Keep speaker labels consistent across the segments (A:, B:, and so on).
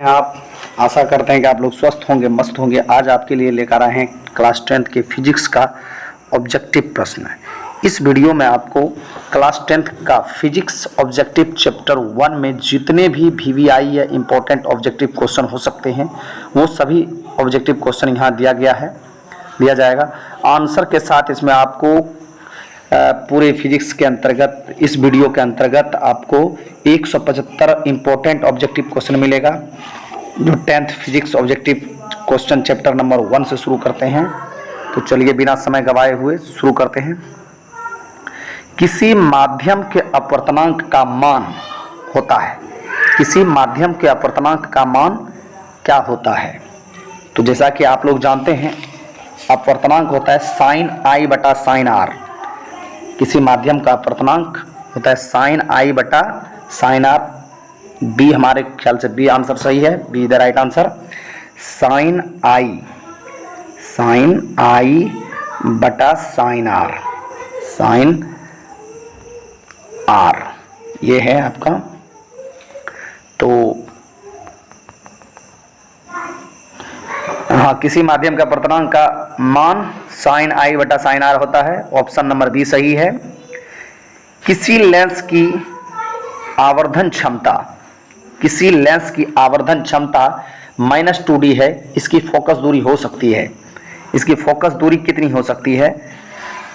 A: आप आशा करते हैं कि आप लोग स्वस्थ होंगे, मस्त होंगे। आज आपके लिए लेकर आए हैं क्लास 10th के फिजिक्स का ऑब्जेक्टिव प्रश्न। इस वीडियो में आपको क्लास 10th का फिजिक्स ऑब्जेक्टिव चैप्टर 1 में जितने भी वीवीआई या इम्पोर्टेंट ऑब्जेक्टिव क्वेश्चन हो सकते हैं वो सभी ऑब्जेक्टिव क्वेश्चन यहाँ दिया जाएगा आंसर के साथ। इसमें आपको पूरे फिजिक्स के अंतर्गत इस वीडियो के अंतर्गत आपको 175 इम्पोर्टेंट ऑब्जेक्टिव क्वेश्चन मिलेगा जो 10th physics objective question chapter number 1 से शुरू करते हैं। तो चलिए बिना समय गवाए हुए शुरू करते हैं। किसी माध्यम के अपवर्तनांक का मान होता है, किसी माध्यम के अपवर्तनांक का मान क्या होता है? तो जैसा कि आप लोग जानते हैं अपवर्तनांक होता है साइन आई बटा साइन आर। किसी माध्यम का अपवर्तनांक होता है साइन आई बटा साइन आर। बी हमारे ख्याल से बी आंसर सही है, B the right answer. Sine I बटा साइन आर, साइन आर ये है आपका। तो हाँ, किसी माध्यम का अपवर्तनांक का मान साइन आई बटा साइन आर होता है। ऑप्शन नंबर बी सही है। किसी लेंस की आवर्धन क्षमता, किसी लेंस की आवर्धन क्षमता -2d है, इसकी फोकस दूरी हो सकती है। इसकी फोकस दूरी कितनी हो सकती है?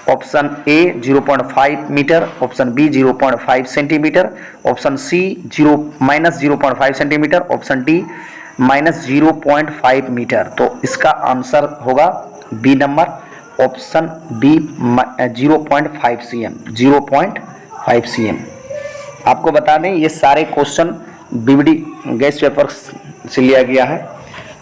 A: Option A 0.5 metre, option B 0.5 centimetre, option C -0.5 centimetre, option D -0.5 metre. तो इसका आंसर होगा B number, option B 0.5 cm, 0.5 cm। आपको बता दें ये सारे क्वेश्चन बीबीडी गैस पेपर से लिया गया है।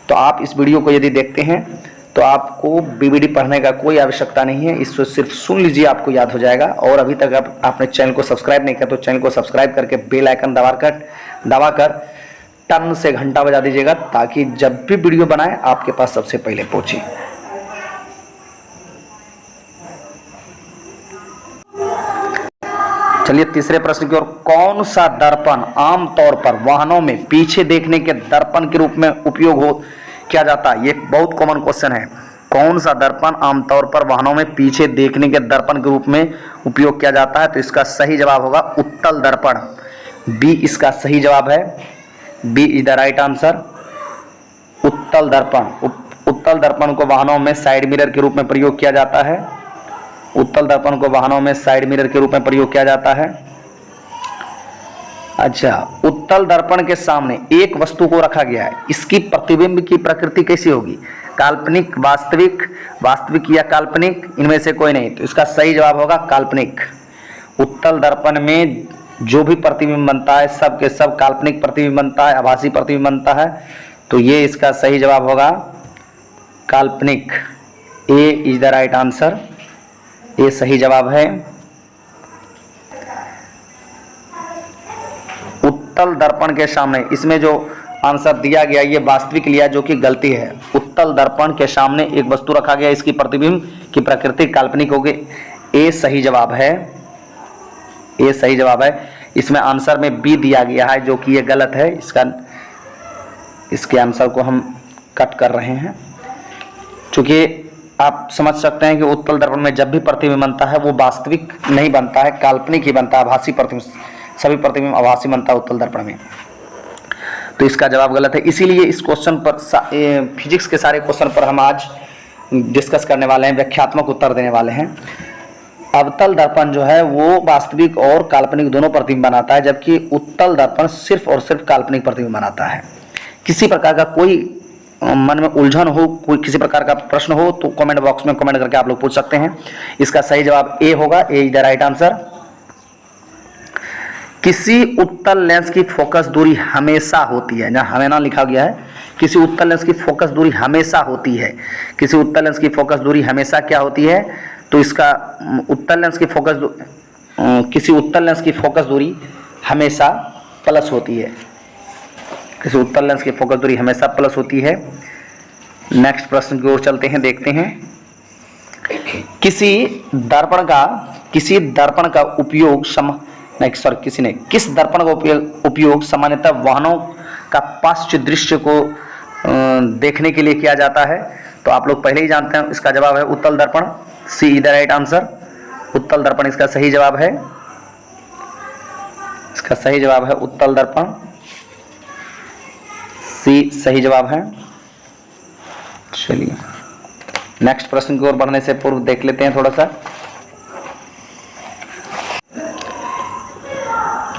A: तो आप इस वीडियो को यदि देखते हैं तो आपको बीबीडी पढ़ने का कोई आवश्यकता नहीं है, इसको सिर्फ सुन लीजिए, आपको याद हो जाएगा। और अभी तक आपने चैनल को सब्सक्राइब नहीं किया तो चैनल को सब्सक्राइब करके बेल आइकन दबाकर टन से घंटा बजा दीजिएगा ताकि जब भी वीडियो बनाए आपके पास सबसे पहले पहुंचे। चलिए तीसरे प्रश्न की ओर। कौन सा दर्पण आमतौर पर वाहनों में पीछे देखने के दर्पण के रूप में उपयोग किया जाता है? ये बहुत कॉमन क्वेश्चन है। कौन सा दर्पण आमतौर पर वाहनों में पीछे देखने के दर्पण के रूप में उपयोग किया जाता है? तो इसका सही जवाब होगा उत्तल दर्पण। बी इसका सही जवाब है, B is the right answer. उत्तल दर्पण, उत्तल दर्पण को वाहनों में साइड मिरर के रूप में प्रयोग किया जाता है। उत्तल दर्पण को वाहनों में साइड मिरर के रूप में प्रयोग किया जाता है। अच्छा, उत्तल दर्पण के सामने एक वस्तु को रखा गया है, इसकी प्रतिबिंब की प्रकृति कैसी होगी? काल्पनिक, वास्तविक, वास्तविक या काल्पनिक? इनमें से कोई नहीं। तो इसका सही जवाब होगा काल्पनिक। उत्तल दर्पण में जो भी प्रतिबिंब बनता है सब के सब काल्पनिक प्रतिबिंब बनता है, आभासी प्रतिबिंब बनता है। तो ये इसका सही जवाब होगा काल्पनिक। ए इज द राइट आंसर, ये सही जवाब है। उत्तल दर्पण के सामने, इसमें जो आंसर दिया गया ये वास्तविक लिया जो कि गलती है। उत्तल दर्पण के सामने एक वस्तु रखा गया, इसकी प्रतिबिंब की प्रकृति काल्पनिक होगी। ए सही जवाब है, ये सही जवाब है। इसमें आंसर में बी दिया गया है जो कि ये गलत है। इसके आंसर को हम कट कर रहे हैं क्योंकि आप समझ सकते हैं कि उत्तल दर्पण में जब भी प्रतिबिंब बनता है वो वास्तविक नहीं बनता है, काल्पनिक ही बनता है, आभासी प्रतिबिंब। सभी प्रतिबिंब आभासी बनता है उत्तल दर्पण में। तो इसका जवाब गलत है। इसीलिए इस क्वेश्चन पर फिजिक्स के सारे क्वेश्चन पर हम आज डिस्कस करने वाले हैं, व्याख्यात्मक उत्तर देने वाले हैं। अवतल दर्पण जो है वो वास्तविक और काल्पनिक दोनों प्रतिबिंब बनाता है, जबकि उत्तल दर्पण सिर्फ और सिर्फ काल्पनिक प्रतिबिंब बनाता है। किसी प्रकार का कोई मन में उलझन हो, कोई किसी प्रकार का प्रश्न हो तो कमेंट बॉक्स में कमेंट करके आप लोग पूछ सकते हैं। इसका सही जवाब ए होगा, A is the right answer. किसी उत्तल लेंस की फोकस दूरी हमेशा होती है, जहाँ हमेशा लिखा गया है किसी उत्तल लेंस की फोकस दूरी हमेशा होती है। किसी उत्तल लेंस की फोकस दूरी हमेशा क्या होती है? तो इसका उत्तल लेंस की किसी उत्तल लेंस की फोकस दूरी हमेशा प्लस होती है। किसी उत्तल लेंस की फोकस दूरी हमेशा प्लस होती है। नेक्स्ट प्रश्न की ओर चलते हैं, देखते हैं। किस दर्पण का उपयोग किस दर्पण का उपयोग सामान्यतः वाहनों का पार्श्व दृश्य को देखने के लिए किया जाता है? तो आप लोग पहले ही जानते हैं, इसका जवाब है उत्तल दर्पण। सी इज द राइट आंसर। उत्तल दर्पण इसका सही जवाब है। इसका सही जवाब है उत्तल दर्पण। सी सही जवाब है। चलिए नेक्स्ट प्रश्न की ओर बढ़ने से पूर्व देख लेते हैं थोड़ा सा।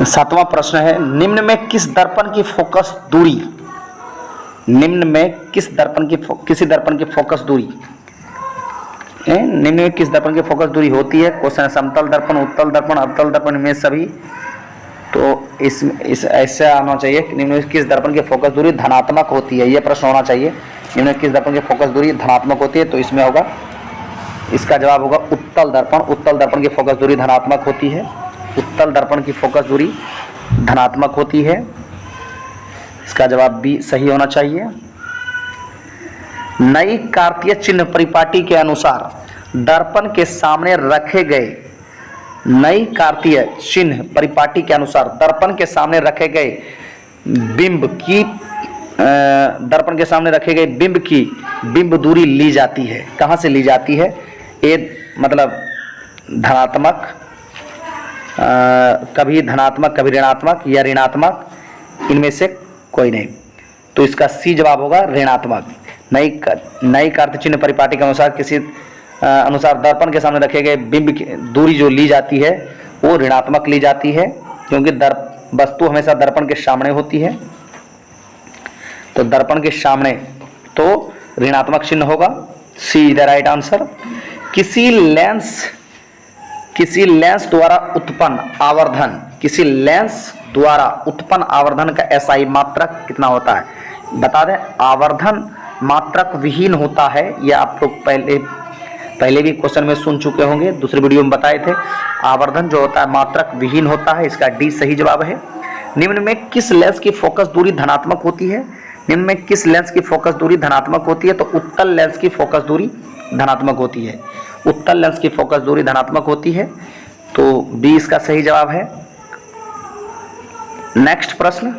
A: 7वां प्रश्न है, निम्न में किस दर्पण की फोकस दूरी, निम्न में किसी दर्पण की फोकस दूरी, निम्न में किस दर्पण की फोकस दूरी होती है? क्वेश्चन है समतल दर्पण, उत्तल दर्पण, अवतल दर्पण में सभी। तो इस ऐसा आना चाहिए कि निम्न में किस दर्पण की फोकस दूरी धनात्मक होती है, यह प्रश्न होना चाहिए। निम्न में किस दर्पण की फोकस दूरी धनात्मक होती है? तो इसमें होगा, इसका जवाब होगा उत्तल दर्पण। उत्तल दर्पण की फोकस दूरी धनात्मक होती है। उत्तल दर्पण की फोकस दूरी धनात्मक होती है। इसका जवाब बी सही होना चाहिए। नई कार्तीय चिन्ह परिपाटी के अनुसार दर्पण के सामने रखे गए, नई कार्तीय चिन्ह परिपाटी के अनुसार दर्पण के सामने रखे गए बिंब की दर्पण के सामने रखे गए बिंब की बिंब दूरी ली जाती है। कहां से ली जाती है? ए मतलब धनात्मक, कभी धनात्मक कभी ऋणात्मक या ऋणात्मक, इनमें से कोई नहीं। तो इसका सी जवाब होगा ऋणात्मक। नई कार्तीय चिन्ह परिपाटी के अनुसार किसी अनुसार दर्पण के सामने रखे गए बिंब की दूरी जो ली जाती है वो ऋणात्मक ली जाती है, क्योंकि वस्तु हमेशा दर्पण के सामने होती है। तो दर्पण के सामने तो ऋणात्मक चिन्ह होगा। सी द राइट आंसर। किसी लेंस द्वारा उत्पन्न आवर्धन, किसी लेंस द्वारा उत्पन्न आवर्धन का एसआई मात्रक कितना होता है? बता दें, आवर्धन मात्रक विहीन होता है। यह आप लोग पहले भी क्वेश्चन में सुन चुके होंगे, दूसरे वीडियो में बताए थे। आवर्धन जो होता है मात्रक विहीन होता है। इसका डी सही जवाब है। निम्न में किस लेंस की फोकस दूरी धनात्मक होती है? निम्न में किस लेंस की फोकस दूरी धनात्मक होती है? तो उत्तल लेंस की फोकस दूरी धनात्मक होती है। उत्तल लेंस की फोकस दूरी धनात्मक होती है। तो बी इसका सही जवाब है। नेक्स्ट प्रश्न,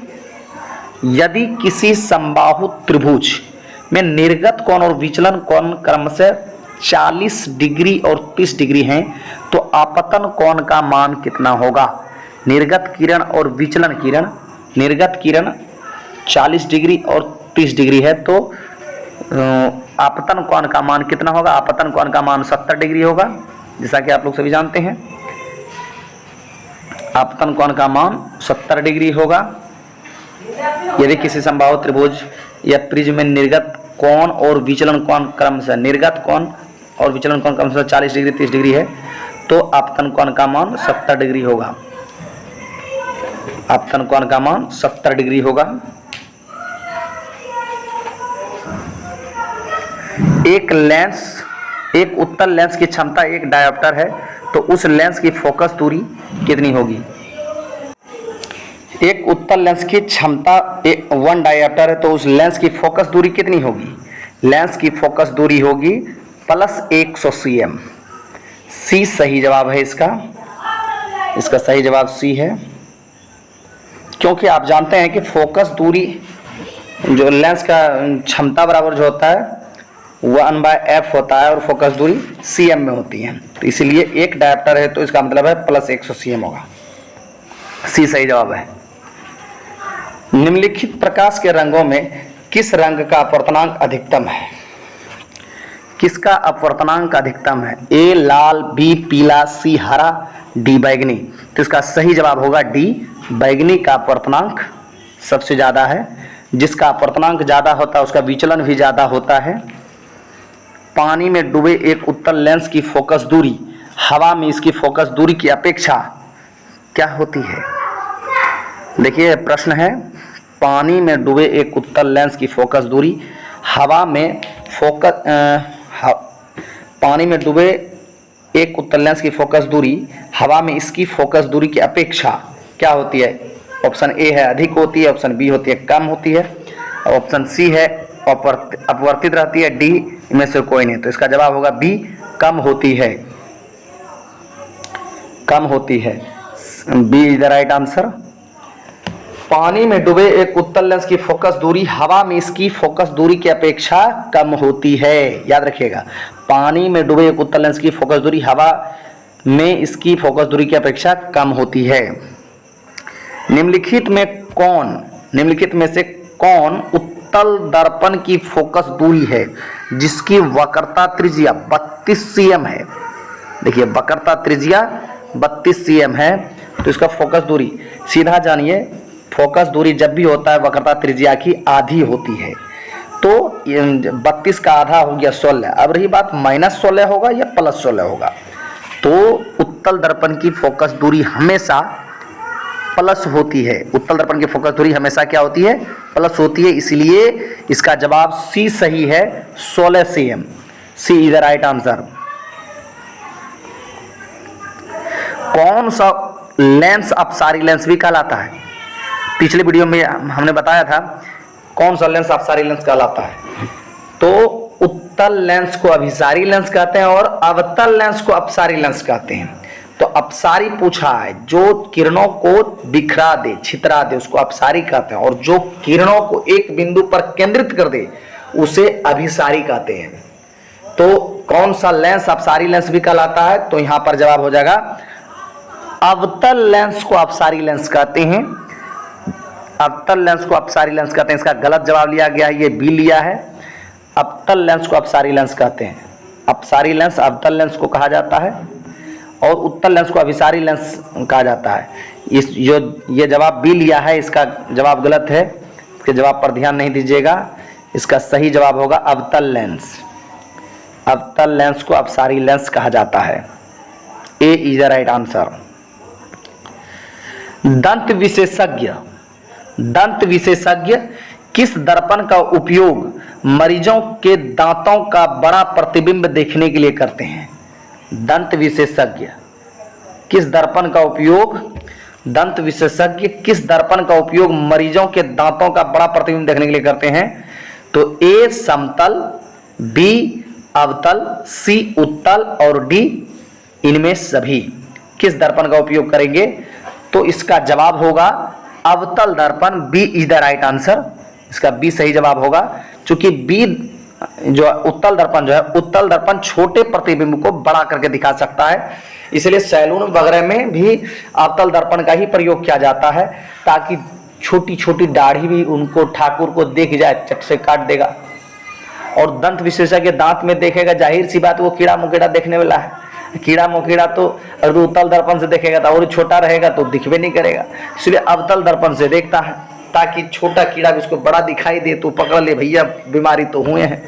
A: यदि किसी समबाहु त्रिभुज में निर्गत कोण और विचलन कोण क्रमशः 40 डिग्री और 30 डिग्री हैं, तो आपतन कोण का मान कितना होगा? निर्गत किरण और विचलन किरण, निर्गत किरण 40 डिग्री और 30 डिग्री है, तो आपतन कोण का मान कितना होगा? आपतन कोण का मान 70 डिग्री होगा, जैसा कि आप लोग सभी जानते हैं। आपतन कोण का मान 70 डिग्री होगा यदि किसी समबाहु त्रिभुज या प्रिज्म में निर्गत कोण और विचलन कोण क्रमशः, निर्गत कोण और विचलन कोण क्रमशः 40 डिग्री 30 डिग्री है, तो आपतन कोण का मान 70 डिग्री होगा। आपतन कोण का मान 70 डिग्री होगा। एक उत्तल लेंस की क्षमता एक डायोप्टर है, तो उस लेंस की फोकस दूरी कितनी होगी? एक उत्तल लेंस की क्षमता 1 डायोप्टर है, तो उस लेंस की फोकस दूरी कितनी होगी? लेंस की फोकस दूरी होगी +100 cm। सी सही जवाब है इसका। इसका सही जवाब सी है, क्योंकि आप जानते हैं कि फोकस दूरी जो लेंस का क्षमता बराबर जो होता है 1/f होता है और फोकस दूरी cm में होती है। तो इसीलिए एक डायोप्टर है, तो इसका मतलब है +100 cm होगा। सी सही जवाब है। निम्नलिखित प्रकाश के रंगों में किस रंग का अपवर्तनांक अधिकतम है? किसका अपवर्तनांक अधिकतम है? ए लाल, बी पीला, सी हरा, डी बैगनी। तो इसका सही जवाब होगा डी बैगनी का अपवर्तनांक सबसे ज्यादा है। जिसका अपवर्तनांक ज्यादा होता है उसका विचलन भी ज्यादा होता है। पानी में डूबे एक उत्तल लेंस की फोकस दूरी हवा में इसकी फोकस दूरी की अपेक्षा क्या होती है? देखिए प्रश्न है, पानी में डूबे एक उत्तल लेंस की फोकस दूरी हवा में पानी में डूबे एक उत्तल लेंस की फोकस दूरी हवा में इसकी फोकस दूरी की अपेक्षा क्या होती है? ऑप्शन ए है अधिक होती है, ऑप्शन बी होती है कम होती है, और ऑप्शन सी है अपवर्तित रहती है, डी इनमें से कोई नहीं। तो इसका जवाब होगा बी कम होती है। कम होती है, B is the right answer. पानी में डूबे एक उत्तल लेंस की फोकस दूरी हवा में इसकी फोकस दूरी की अपेक्षा कम होती है। याद रखिएगा, पानी में डूबे एक उत्तल लेंस की फोकस दूरी हवा में इसकी फोकस दूरी की अपेक्षा कम होती है। निम्नलिखित में से कौन उत्तल दर्पण की फोकस दूरी है जिसकी वक्रता त्रिज्या 32 cm है? देखिए, वक्रता त्रिज्या 32 cm है, तो इसका फोकस दूरी सीधा जानिए, फोकस दूरी जब भी होता है वक्रता त्रिज्या की आधी होती है। तो 32 का आधा हो गया 16। अब रही बात -16 होगा या +16 होगा, तो उत्तल दर्पण की फोकस दूरी हमेशा प्लस होती है। उत्तल दर्पण की फोकस दूरी हमेशा क्या होती है? प्लस होती है। इसलिए इसका जवाब सी सही है, 16 cm। C is the right answer. कौन सा लेंस अपसारी लेंस भी कहलाता है? पिछले वीडियो में हमने बताया था कौन सा लेंस अपसारी लेंस कहलाता है। तो उत्तल लेंस को अभिसारी लेंस कहते हैं और अवतल लेंस को अपसारी लेंस कहते हैं। तो अपसारी पूछा है, जो किरणों को बिखरा दे, छितरा दे, उसको अपसारी कहते हैं, और जो किरणों को एक बिंदु पर केंद्रित कर दे उसे अभिसारी कहते हैं। तो कौन सा लेंस अपसारी लेंस भी कहलाता है? तो यहां पर जवाब हो जाएगा अवतल लेंस को अपसारी लेंस कहते हैं। अवतल लेंस को अपसारी लेंस कहते हैं। इसका गलत जवाब लिया गया है, ये बी लिया है। अवतल लेंस को अपसारी लेंस कहते हैं। अपसारी लेंस अवतल लेंस को कहा जाता है और उत्तल लेंस को अभिसारी लेंस कहा जाता है। ये जवाब बी लिया है, इसका जवाब गलत है। इसके जवाब पर ध्यान नहीं दीजिएगा। इसका सही जवाब होगा अवतल लेंस। अवतल लेंस को अपसारी लेंस कहा जाता है। ए इज द राइट आंसर। दंत विशेषज्ञ किस दर्पण का उपयोग मरीजों के दांतों का बड़ा प्रतिबिंब देखने के लिए करते हैं? दंत विशेषज्ञ किस दर्पण का उपयोग मरीजों के दांतों का बड़ा प्रतिबिंब देखने के लिए करते हैं? तो ए समतल, बी अवतल, सी उत्तल और डी इनमें सभी। किस दर्पण का उपयोग करेंगे? तो इसका जवाब होगा अवतल दर्पण। B is the right answer. इसका बी सही जवाब होगा, क्योंकि बी जो उत्तल दर्पण छोटे प्रतिबिंब को बड़ा करके दिखा सकता है। इसलिए सैलून वगैरह में भी अवतल दर्पण का ही प्रयोग किया जाता है, ताकि छोटी छोटी दाढ़ी भी उनको ठाकुर को देख जाए, चट से काट देगा। और दंत विशेषज्ञ दांत में देखेगा, जाहिर सी बात वो कीड़ा मकोड़ा देखने वाला है। कीड़ा मकोड़ा तो अगर उत्तल दर्पण से देखेगा तो और छोटा रहेगा, तो दिखबे नहीं करेगा। इसलिए अवतल दर्पण से देखता है, ताकि छोटा कीड़ा भी उसको बड़ा दिखाई दे तो पकड़ ले, भैया बीमारी तो हुए हैं।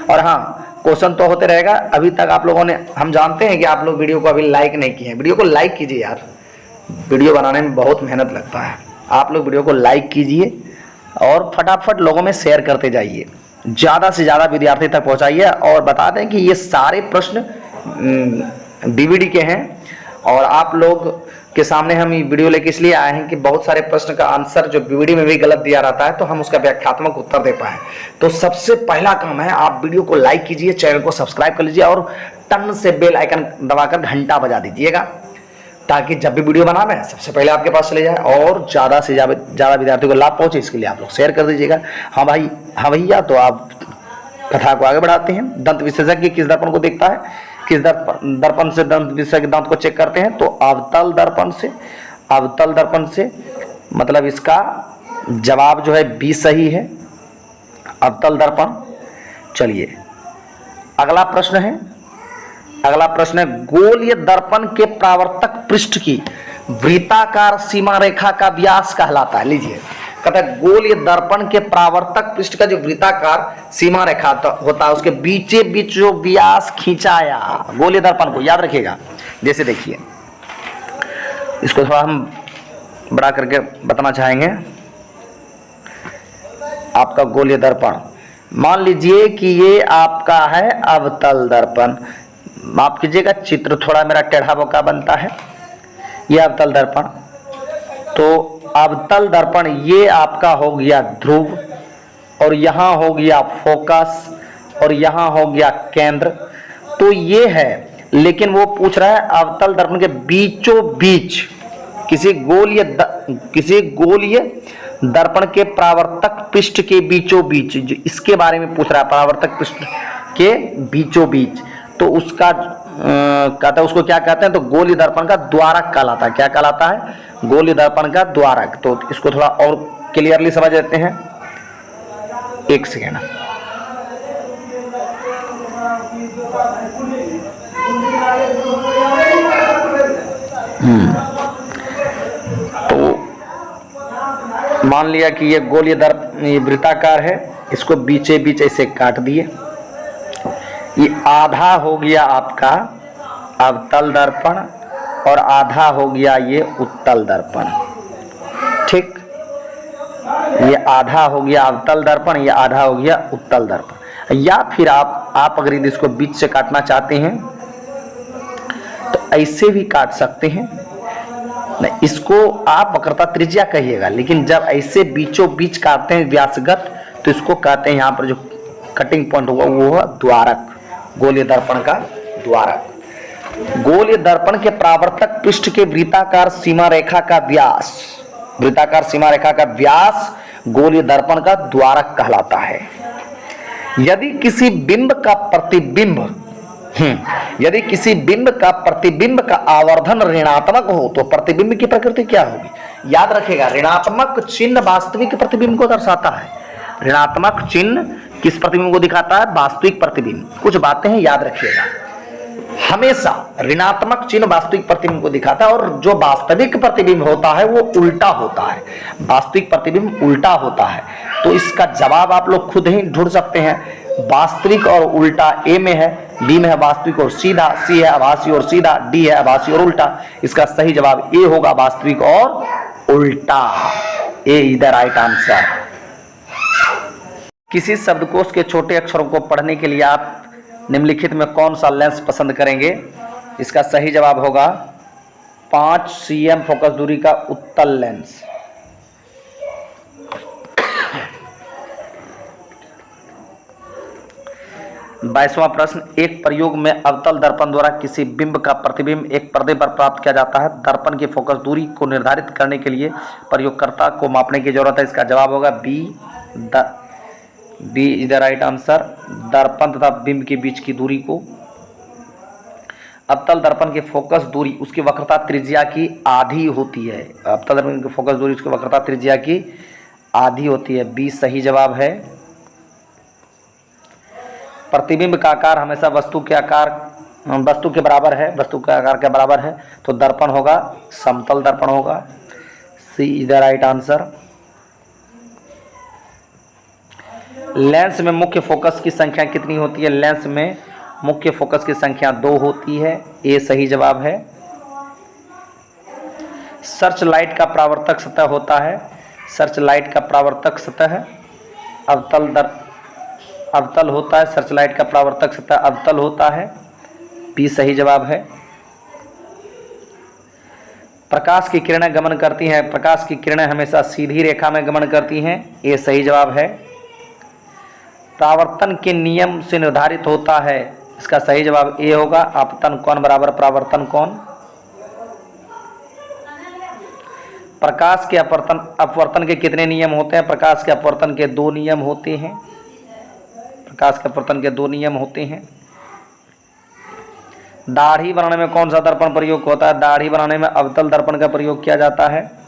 A: और हाँ, क्वेश्चन तो होते रहेगा। अभी तक आप लोगों ने, हम जानते हैं कि आप लोग वीडियो को अभी लाइक नहीं किए हैं। वीडियो को लाइक कीजिए यार, वीडियो बनाने में बहुत मेहनत लगता है। आप लोग वीडियो को लाइक कीजिए और फटाफट लोगों में शेयर करते जाइए, ज़्यादा से ज़्यादा विद्यार्थी तक पहुँचाइए। और बता दें कि ये सारे प्रश्न डीवीडी के हैं और आप लोग के सामने हम ये वीडियो लेके इसलिए आए हैं कि बहुत सारे प्रश्न का आंसर जो डीवीडी में भी गलत दिया रहता है, तो हम उसका व्याख्यात्मक उत्तर दे पाए। तो सबसे पहला काम है, आप वीडियो को लाइक कीजिए, चैनल को सब्सक्राइब कर लीजिए और टन से बेल आइकन दबाकर घंटा बजा दीजिएगा, ताकि जब भी वीडियो बनावे सबसे पहले आपके पास चले जाए और ज़्यादा से ज़्यादा विद्यार्थियों को लाभ पहुँचे। इसके लिए आप लोग शेयर कर दीजिएगा। हाँ भाई, हाँ भैया, तो आप कथा को आगे बढ़ाते हैं। दंत विशेषज्ञ किस दर्पण को देखता है? किस दर्पण से दंत विशेषज्ञ दांत को चेक करते हैं? तो अवतल दर्पण से। अवतल दर्पण से, मतलब इसका जवाब जो है बी सही है, अवतल दर्पण। चलिए अगला प्रश्न है। गोलीय दर्पण के परावर्तक पृष्ठ की वृत्ताकार सीमा रेखा का व्यास कहलाता है। लीजिए, कहता है गोलीय दर्पण के परावर्तक पृष्ठ का जो वृत्ताकार सीमा रेखा होता है, उसके बीचे बीच जो व्यास खींचाया गोलीय दर्पण को, याद रखिएगा। जैसे देखिए, इसको थोड़ा हम बड़ा करके बताना चाहेंगे। आपका गोलीय दर्पण, मान लीजिए कि ये आपका है अवतल दर्पण। माफ कीजिएगा, चित्र थोड़ा मेरा टेढ़ा बोका बनता है। ये अवतल दर्पण, तो अवतल दर्पण ये आपका हो गया ध्रुव, और यहाँ हो गया फोकस, और यहाँ हो गया केंद्र। तो ये है, लेकिन वो पूछ रहा है अवतल दर्पण के बीचों बीच किसी गोलीय दर्पण के परावर्तक पृष्ठ के बीचों बीच, जो इसके बारे में पूछ रहा है, परावर्तक पृष्ठ के बीचों बीच, तो उसका कहता है, उसको क्या कहते हैं, तो गोलीय दर्पण का द्वारक कहलाता है। क्या कहलाता है? गोलीय दर्पण का द्वारक। तो इसको थोड़ा और क्लियरली समझ लेते हैं। एक सेकेंड। तो मान लिया कि ये गोलीय दर्पण, ये वृत्ताकार है, इसको बीचे बीच ऐसे काट दिए। ये आधा हो गया आपका अवतल दर्पण और आधा हो गया ये उत्तल दर्पण। ठीक, ये आधा हो गया अवतल दर्पण, ये आधा हो गया उत्तल दर्पण। या फिर आप अगर इसको बीच से काटना चाहते हैं तो ऐसे भी काट सकते हैं। इसको आप वक्रता त्रिज्या कहिएगा, लेकिन जब ऐसे बीचों बीच काटते हैं व्यासगत, तो इसको कहते हैं, यहाँ पर जो कटिंग पॉइंट होगा वो है द्वारक, गोलीय दर्पण का द्वारक। गोलीय दर्पण के परावर्तक पृष्ठ के वृत्ताकार सीमा रेखा का व्यास, वृत्ताकार सीमा रेखा का व्यास गोलीय दर्पण का द्वारक कहलाता है। यदि किसी बिंब का प्रतिबिंब का आवर्धन ऋणात्मक हो तो प्रतिबिंब की प्रकृति क्या होगी? याद रखेगा, ऋणात्मक चिन्ह वास्तविक प्रतिबिंब को दर्शाता है। ऋणात्मक चिन्ह किस प्रतिबिंब को दिखाता है? वास्तविक प्रतिबिंब। कुछ बातें हैं, याद रखिएगा। हमेशा ऋणात्मक चिन्ह वास्तविक प्रतिबिंब को दिखाता है, और जो वास्तविक प्रतिबिंब होता है वो उल्टा होता है। वास्तविक प्रतिबिंब उल्टा होता है। तो इसका जवाब आप लोग खुद ही ढूंढ सकते हैं। वास्तविक और उल्टा ए में है, बी में है वास्तविक और सीधा, सी है आभासी और सीधा, डी है आभासी और उल्टा। इसका सही जवाब ए होगा, वास्तविक और उल्टा। ए इज द राइट आंसर। किसी शब्दकोश के छोटे अक्षरों को पढ़ने के लिए आप निम्नलिखित में कौन सा लेंस पसंद करेंगे? इसका सही जवाब होगा 5 cm फोकस दूरी का उत्तल लेंस। बाईसवां प्रश्न, एक प्रयोग में अवतल दर्पण द्वारा किसी बिंब का प्रतिबिंब एक पर्दे पर प्राप्त किया जाता है। दर्पण की फोकस दूरी को निर्धारित करने के लिए प्रयोगकर्ता को मापने की जरूरत है। इसका जवाब होगा B is the right answer. दर्पण तथा बिंब के बीच की दूरी को, अवतल दर्पण की फोकस दूरी उसकी वक्रता त्रिज्या की आधी होती है। अवतल दर्पण की फोकस दूरी उसकी वक्रता त्रिज्या की आधी होती है। बी सही जवाब है। प्रतिबिंब का आकार हमेशा वस्तु के बराबर है, वस्तु के आकार के बराबर है, तो दर्पण होगा समतल दर्पण होगा। C is the right answer. Lens में मुख्य फोकस की संख्या कितनी होती है? लेंस में मुख्य फोकस की संख्या 2 होती है। ए सही जवाब है। सर्च लाइट का परावर्तक सतह होता है। सर्च लाइट का परावर्तक सतह अवतल होता है। सर्च लाइट का परावर्तक सतह अवतल होता है। बी सही जवाब है। प्रकाश की किरणें गमन करती हैं। प्रकाश की किरणें हमेशा सीधी रेखा में गमन करती हैं। ए सही जवाब है। परावर्तन के नियम से निर्धारित होता है। इसका सही जवाब ए होगा, आपतन कोण बराबर परावर्तन कोण। प्रकाश के अपवर्तन के कितने नियम होते हैं? प्रकाश के अपवर्तन के 2 नियम होते हैं। प्रकाश के अपवर्तन के 2 नियम होते हैं। दाढ़ी बनाने में कौन सा दर्पण प्रयोग होता है? दाढ़ी बनाने में अवतल दर्पण का प्रयोग किया जाता है।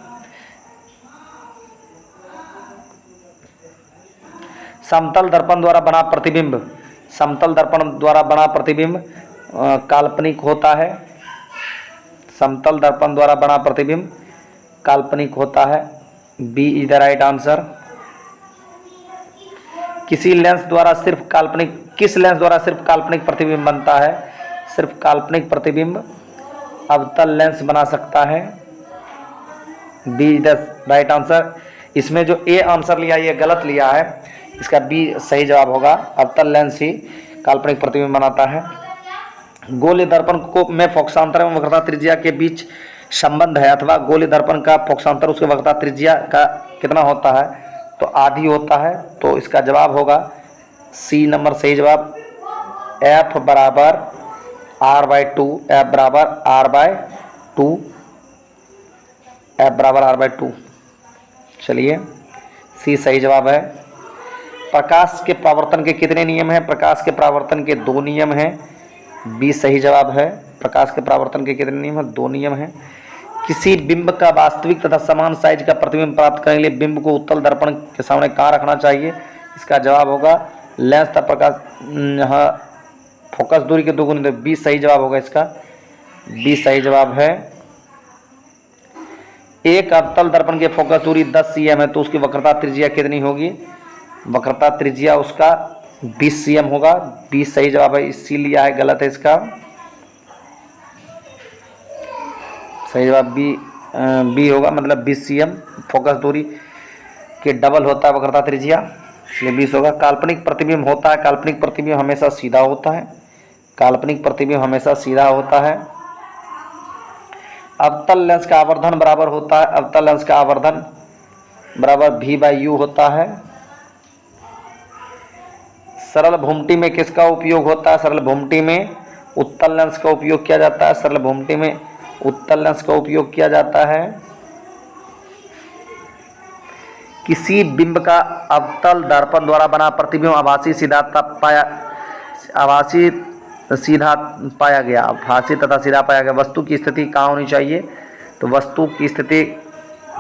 A: समतल दर्पण द्वारा बना प्रतिबिंब, समतल दर्पण द्वारा बना प्रतिबिंब काल्पनिक होता है। समतल दर्पण द्वारा बना प्रतिबिंब काल्पनिक होता है। B is the right answer. किस लेंस द्वारा सिर्फ काल्पनिक प्रतिबिंब बनता है? सिर्फ काल्पनिक प्रतिबिंब अवतल लेंस बना सकता है। B is the right answer. इसमें जो ए आंसर लिया ये गलत लिया है, इसका बी सही जवाब होगा। अवतल लेंस ही काल्पनिक प्रतिबिंब बनाता है। गोलीय दर्पण को में फोकसांतर एवं वक्रता त्रिज्या के बीच संबंध है, अथवा गोलीय दर्पण का फोकसांतर उसके वक्रता त्रिज्या का कितना होता है? तो आधी होता है। तो इसका जवाब होगा सी नंबर सही जवाब। एफ बराबर R/2, एफ बराबर R/2। F बराबर R/2। चलिए सी सही जवाब है। प्रकाश के परावर्तन के कितने नियम हैं? प्रकाश के परावर्तन के 2 नियम हैं। बी सही जवाब है। प्रकाश के परावर्तन के कितने नियम हैं? 2 नियम हैं। किसी बिंब का वास्तविक तथा समान साइज का प्रतिबिंब प्राप्त करने के लिए बिंब को उत्तल दर्पण के सामने कहाँ रखना चाहिए? इसका जवाब होगा लेंस तथा प्रकाश, यहाँ फोकस दूरी के 2 गुना। बी सही जवाब होगा इसका। बी सही जवाब है। एक अवतल दर्पण के फोकस दूरी 10 cm है, तो उसकी वक्रता त्रिज्या कितनी होगी? वक्रता त्रिज्या उसका 20 cm होगा। बी सही जवाब है। इसी लिया है, गलत है इसका। सही जवाब बी होगा, मतलब 20 cm फोकस दूरी के डबल होता है वक्रता त्रिज्या, इसलिए 20 होगा। काल्पनिक प्रतिबिंब होता है, काल्पनिक प्रतिबिंब हमेशा सीधा होता है। काल्पनिक प्रतिबिंब हमेशा सीधा होता है। अवतल लेंस का आवर्धन बराबर होता है, अवतल लेंस का आवर्धन बराबर V/U होता है। सरल भूमिति में किसका उपयोग होता है? सरल भूमिति में उत्तल लेंस का उपयोग किया जाता है। सरल भूमिति में उत्तल लेंस का उपयोग किया जाता है। किसी बिंब का अवतल दर्पण द्वारा बना प्रतिबिंब आभासी सीधा गया, आभासी तथा सीधा पाया गया। वस्तु की स्थिति कहाँ होनी चाहिए? तो वस्तु की स्थिति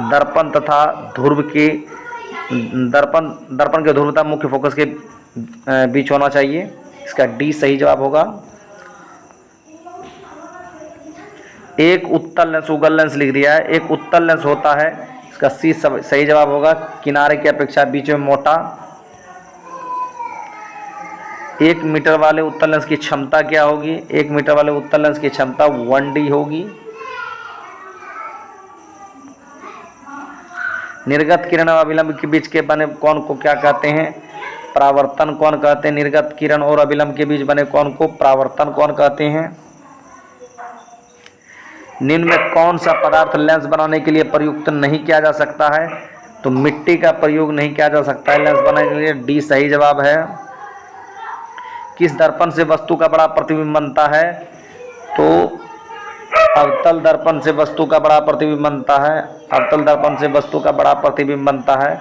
A: दर्पण तथा ध्रुव के दर्पण के ध्रुव तथा मुख्य फोकस के बीच होना चाहिए। इसका डी सही जवाब होगा। एक उत्तल लेंस, उगल लेंस लिख दिया है। एक उत्तल लेंस होता है, इसका सी सही जवाब होगा। किनारे की अपेक्षा बीच में मोटा। 1 मीटर वाले उत्तल लेंस की क्षमता क्या होगी? 1 मीटर वाले उत्तल लेंस की क्षमता 1D होगी। निर्गत किरण और अभिलंब के बीच के बने कोण को क्या कहते हैं? परावर्तन कोण कहते हैं। निर्गत किरण और अभिलंब के बीच बने कोण को परावर्तन कोण कहते हैं। निम्न में कौन सा पदार्थ लेंस बनाने के लिए प्रयुक्त नहीं किया जा सकता है? तो मिट्टी का प्रयोग नहीं किया जा सकता है लेंस बनाने के लिए। डी सही जवाब है। किस दर्पण से वस्तु का बड़ा प्रतिबिंब बनता है? तो अवतल दर्पण से वस्तु का बड़ा प्रतिबिंब बनता है। अवतल दर्पण से वस्तु का बड़ा प्रतिबिंब बनता है।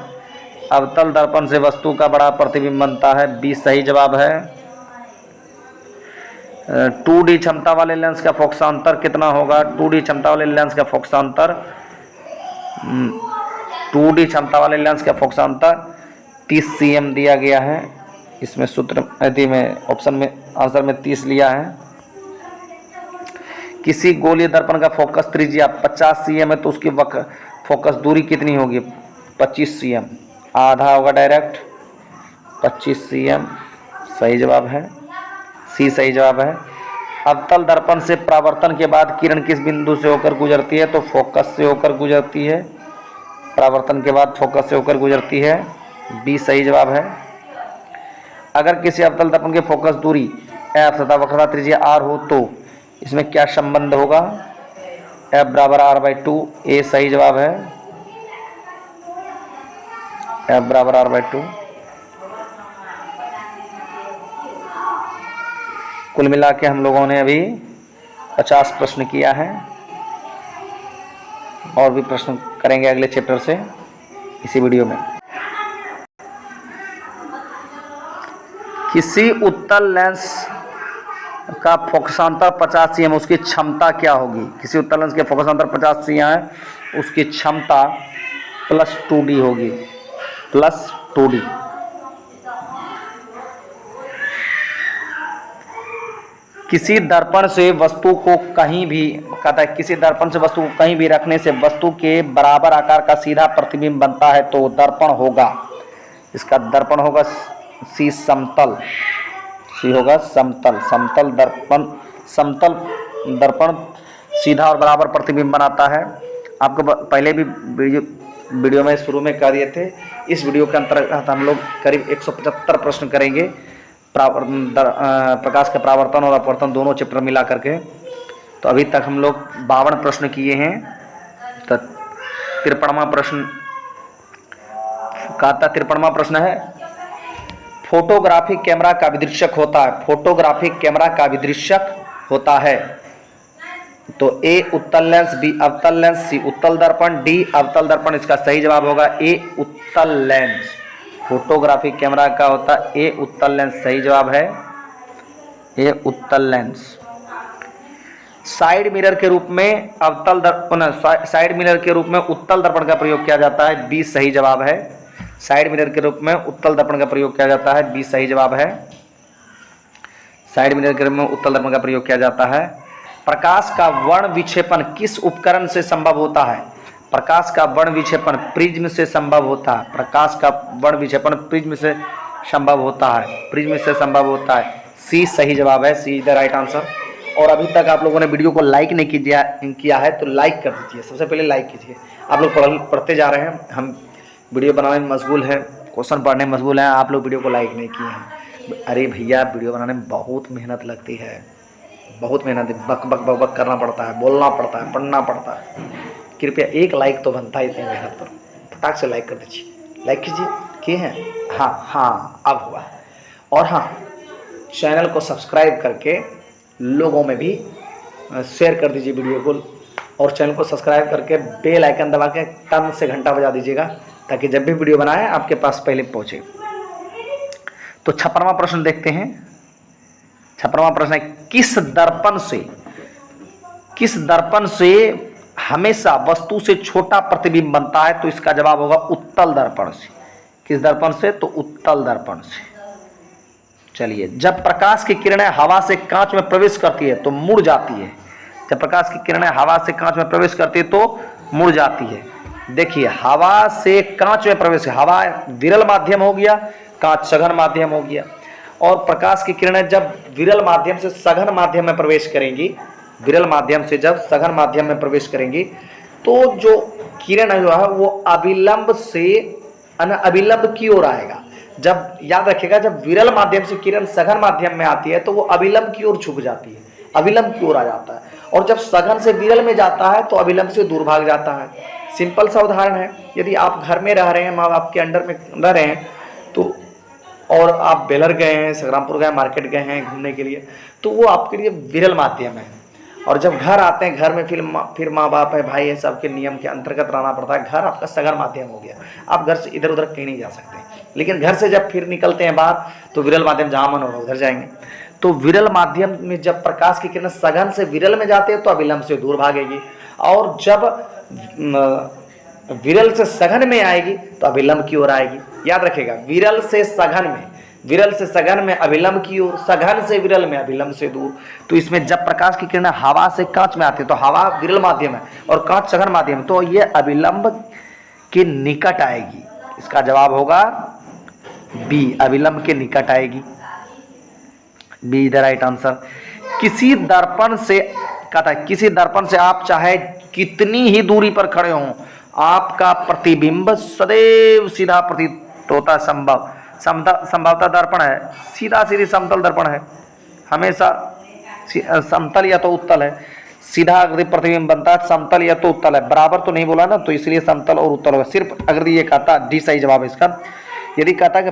A: अवतल दर्पण से वस्तु का बड़ा प्रतिबिंब बनता है। बी सही जवाब है। 2D क्षमता वाले लेंस का फोकसांतर कितना होगा? 2D क्षमता वाले लेंस का फोकसांतर 2D क्षमता वाले लेंस का फोकसांतर 30 cm दिया गया है। इसमें सूत्र में ऑप्शन में आंसर में 30 लिया है। किसी गोलीय दर्पण का फोकस त्रिज्या 50 cm है, तो उसकी फोकस दूरी कितनी होगी? 25 cm। आधा होगा डायरेक्ट। 25 cm सही जवाब है। सी सही जवाब है। अवतल दर्पण से परावर्तन के बाद किरण किस बिंदु से होकर गुजरती है? तो फोकस से होकर गुजरती है। परावर्तन के बाद फोकस से होकर गुजरती है। बी सही जवाब है। अगर किसी अवतल दर्पण के फोकस दूरी F तथा वक्रता त्रिज्या R हो तो इसमें क्या संबंध होगा? F बराबर R/2। ए सही जवाब है। F बराबर R/2। कुल मिला के हम लोगों ने अभी 50 प्रश्न किया है, और भी प्रश्न करेंगे अगले चैप्टर से इसी वीडियो में। किसी उत्तल लेंस का फोकसांतर 50 cm, उसकी क्षमता क्या होगी? किसी उत्तल लेंस के फोकसांतर 50 cm है, उसकी क्षमता +2D होगी। +2D। किसी दर्पण से वस्तु को कहीं भी, कहता है किसी दर्पण से वस्तु को कहीं भी रखने से वस्तु के बराबर आकार का सीधा प्रतिबिंब बनता है, तो दर्पण होगा, इसका दर्पण होगा सी समतल। सी होगा समतल। समतल दर्पण सीधा और बराबर प्रतिबिंब बनाता है। आपको पहले भी वीडियो में शुरू में कह दिए थे। इस वीडियो के अंतर्गत हम लोग करीब 175 प्रश्न करेंगे, प्रकाश का परावर्तन और अपवर्तन दोनों चैप्टर मिला करके। तो अभी तक हम लोग 52 प्रश्न किए हैं। तो 53वां प्रश्न का 53वां प्रश्न है, फोटोग्राफिक कैमरा का विदृश्यक होता है। फोटोग्राफिक कैमरा का विदृश्यक होता है। तो ए उत्तल लेंस, बी अवतल लेंस, सी उत्तल दर्पण, डी अवतल दर्पण। इसका सही जवाब होगा ए उत्तल लेंस। फोटोग्राफी कैमरा का होता है ए उत्तल लेंस, सही जवाब है ए उत्तल लेंस। साइड मिरर के रूप में अवतल दर्पण, साइड मिरर के रूप में उत्तल दर्पण का प्रयोग किया जाता है, बी सही जवाब है। साइड मिरर के रूप में उत्तल दर्पण का प्रयोग किया जाता है, बी सही जवाब है। साइड मिरर के रूप में उत्तल दर्पण का प्रयोग किया जाता है। प्रकाश का वर्ण विक्षेपण किस उपकरण से संभव होता है? प्रकाश का वर्ण विक्षेपण प्रिज्म से संभव होता है। प्रकाश का वर्ण विक्षेपण प्रिज्म से संभव होता है, प्रिज्म से संभव होता है, सी सही जवाब है, सी इज द राइट आंसर। और अभी तक आप लोगों ने वीडियो को लाइक नहीं किया है तो लाइक कर दीजिए, सबसे पहले लाइक कीजिए। आप लोग पढ़ते जा रहे हैं, हम वीडियो बनाने में मशगूल है, क्वेश्चन पढ़ने में मशगूल है, आप लोग वीडियो को लाइक नहीं किए हैं। अरे भैया वीडियो बनाने में बहुत मेहनत लगती है, बहुत मेहनत है, बक बक बक बक करना पड़ता है, बोलना पड़ता है, पढ़ना पड़ता है। कृपया एक लाइक तो बनता है इतनी मेहनत पर, फटाक से लाइक कर दीजिए, लाइक कीजिए। किए हैं? हाँ अब हुआ। और हाँ, चैनल को सब्सक्राइब करके लोगों में भी शेयर कर दीजिए वीडियो को, और चैनल को सब्सक्राइब करके बेल आइकन दबा के टन से घंटा बजा दीजिएगा, ताकि जब भी वीडियो बनाए आपके पास पहले पहुंचे। तो 56वां प्रश्न देखते हैं। 56वां प्रश्न है, किस दर्पण से हमेशा वस्तु से छोटा प्रतिबिंब बनता है? तो इसका जवाब होगा उत्तल दर्पण से। किस दर्पण से? तो उत्तल दर्पण से। चलिए, जब प्रकाश की किरणें हवा से कांच में प्रवेश करती है तो मुड़ जाती है। जब प्रकाश की किरणें हवा से कांच में प्रवेश करती है तो मुड़ जाती है। देखिए, हवा से कांच में प्रवेश, हवा विरल माध्यम हो गया, कांच सघन माध्यम हो गया। और प्रकाश की किरणें जब विरल माध्यम से सघन माध्यम में प्रवेश करेंगी, विरल माध्यम से जब सघन माध्यम में प्रवेश करेंगी, तो जो किरण जो है वो अभिलंब से अभिलंब की ओर आएगा। जब याद रखिएगा, जब विरल माध्यम से किरण सघन माध्यम में आती है तो वो अभिलंब की ओर झुक जाती है, अभिलंब की ओर आ जाता है। और जब सघन से विरल में जाता है तो अभिलंब से दूर भाग जाता है। सिंपल सा उदाहरण है, यदि आप घर में रह रहे हैं, माँ बाप के अंडर में रह रहे हैं, तो और आप बेलर गए हैं, संग्रामपुर गए, मार्केट गए हैं घूमने के लिए, तो वो आपके लिए विरल माध्यम है। और जब घर आते हैं, घर में फिर माँ बाप है, भाई है, सबके नियम के अंतर्गत रहना पड़ता है। घर आपका सघन माध्यम हो गया, आप घर से इधर उधर कहीं नहीं जा सकते। लेकिन घर से जब फिर निकलते हैं बाहर, तो विरल माध्यम जहाँ मन होगा उधर जाएंगे। तो विरल माध्यम में जब प्रकाश की किरण सघन से विरल में जाते हैं तो अभिलंब से दूर भागेगी, और जब विरल से सघन में आएगी तो अभिलंब की ओर आएगी। याद रखिएगा, विरल से सघन में अभिलंब की ओर, सघन से विरल में अभिलंब से दूर। तो इसमें जब प्रकाश की किरण हवा से कांच में आती है तो हवा विरल माध्यम है और कांच सघन माध्यम है, तो ये अभिलंब के निकट आएगी। इसका जवाब होगा बी, अभिलंब के निकट आएगी, B is the right answer. किसी दर्पण से आप चाहे कितनी ही दूरी पर खड़े हों, आपका प्रतिबिंब सदैव सीधा प्रतीत होता है। संभवतः दर्पण है, सीधा सीधी समतल दर्पण है, हमेशा समतल या तो उत्तल है, सीधा आकृति प्रतिबिंब बनता है, समतल या तो उत्तल है। बराबर तो नहीं बोला ना, तो इसलिए समतल और उत्तल होगा। सिर्फ अगर ये कहता, डी सही जवाब है इसका। यदि कहता कि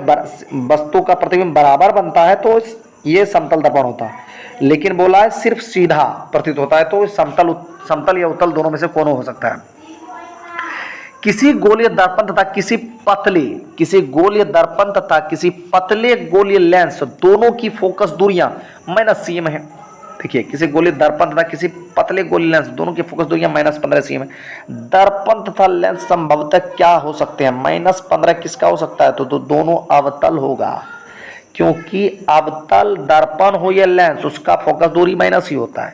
A: वस्तु का प्रतिबिंब बराबर बनता है तो ये समतल दर्पण होता है, लेकिन बोला है सिर्फ सीधा प्रतीत होता है, तो समतल या उत्तल दोनों में से कौन हो सकता है। किसी गोलीय दर्पण तथा किसी पतले गोलीय लेंस दोनों की फोकस दूरियां -cm है। देखिए, किसी गोलीय दर्पण तथा किसी पतले गोलीय लेंस दोनों की फोकस दूरियां -15 cm है। दर्पण तथा लेंस संभवतः क्या हो सकते हैं? -15 किसका हो सकता है? तो दोनों अवतल होगा, क्योंकि अवतल दर्पण हो या लेंस, उसका फोकस दूरी माइनस ही होता है।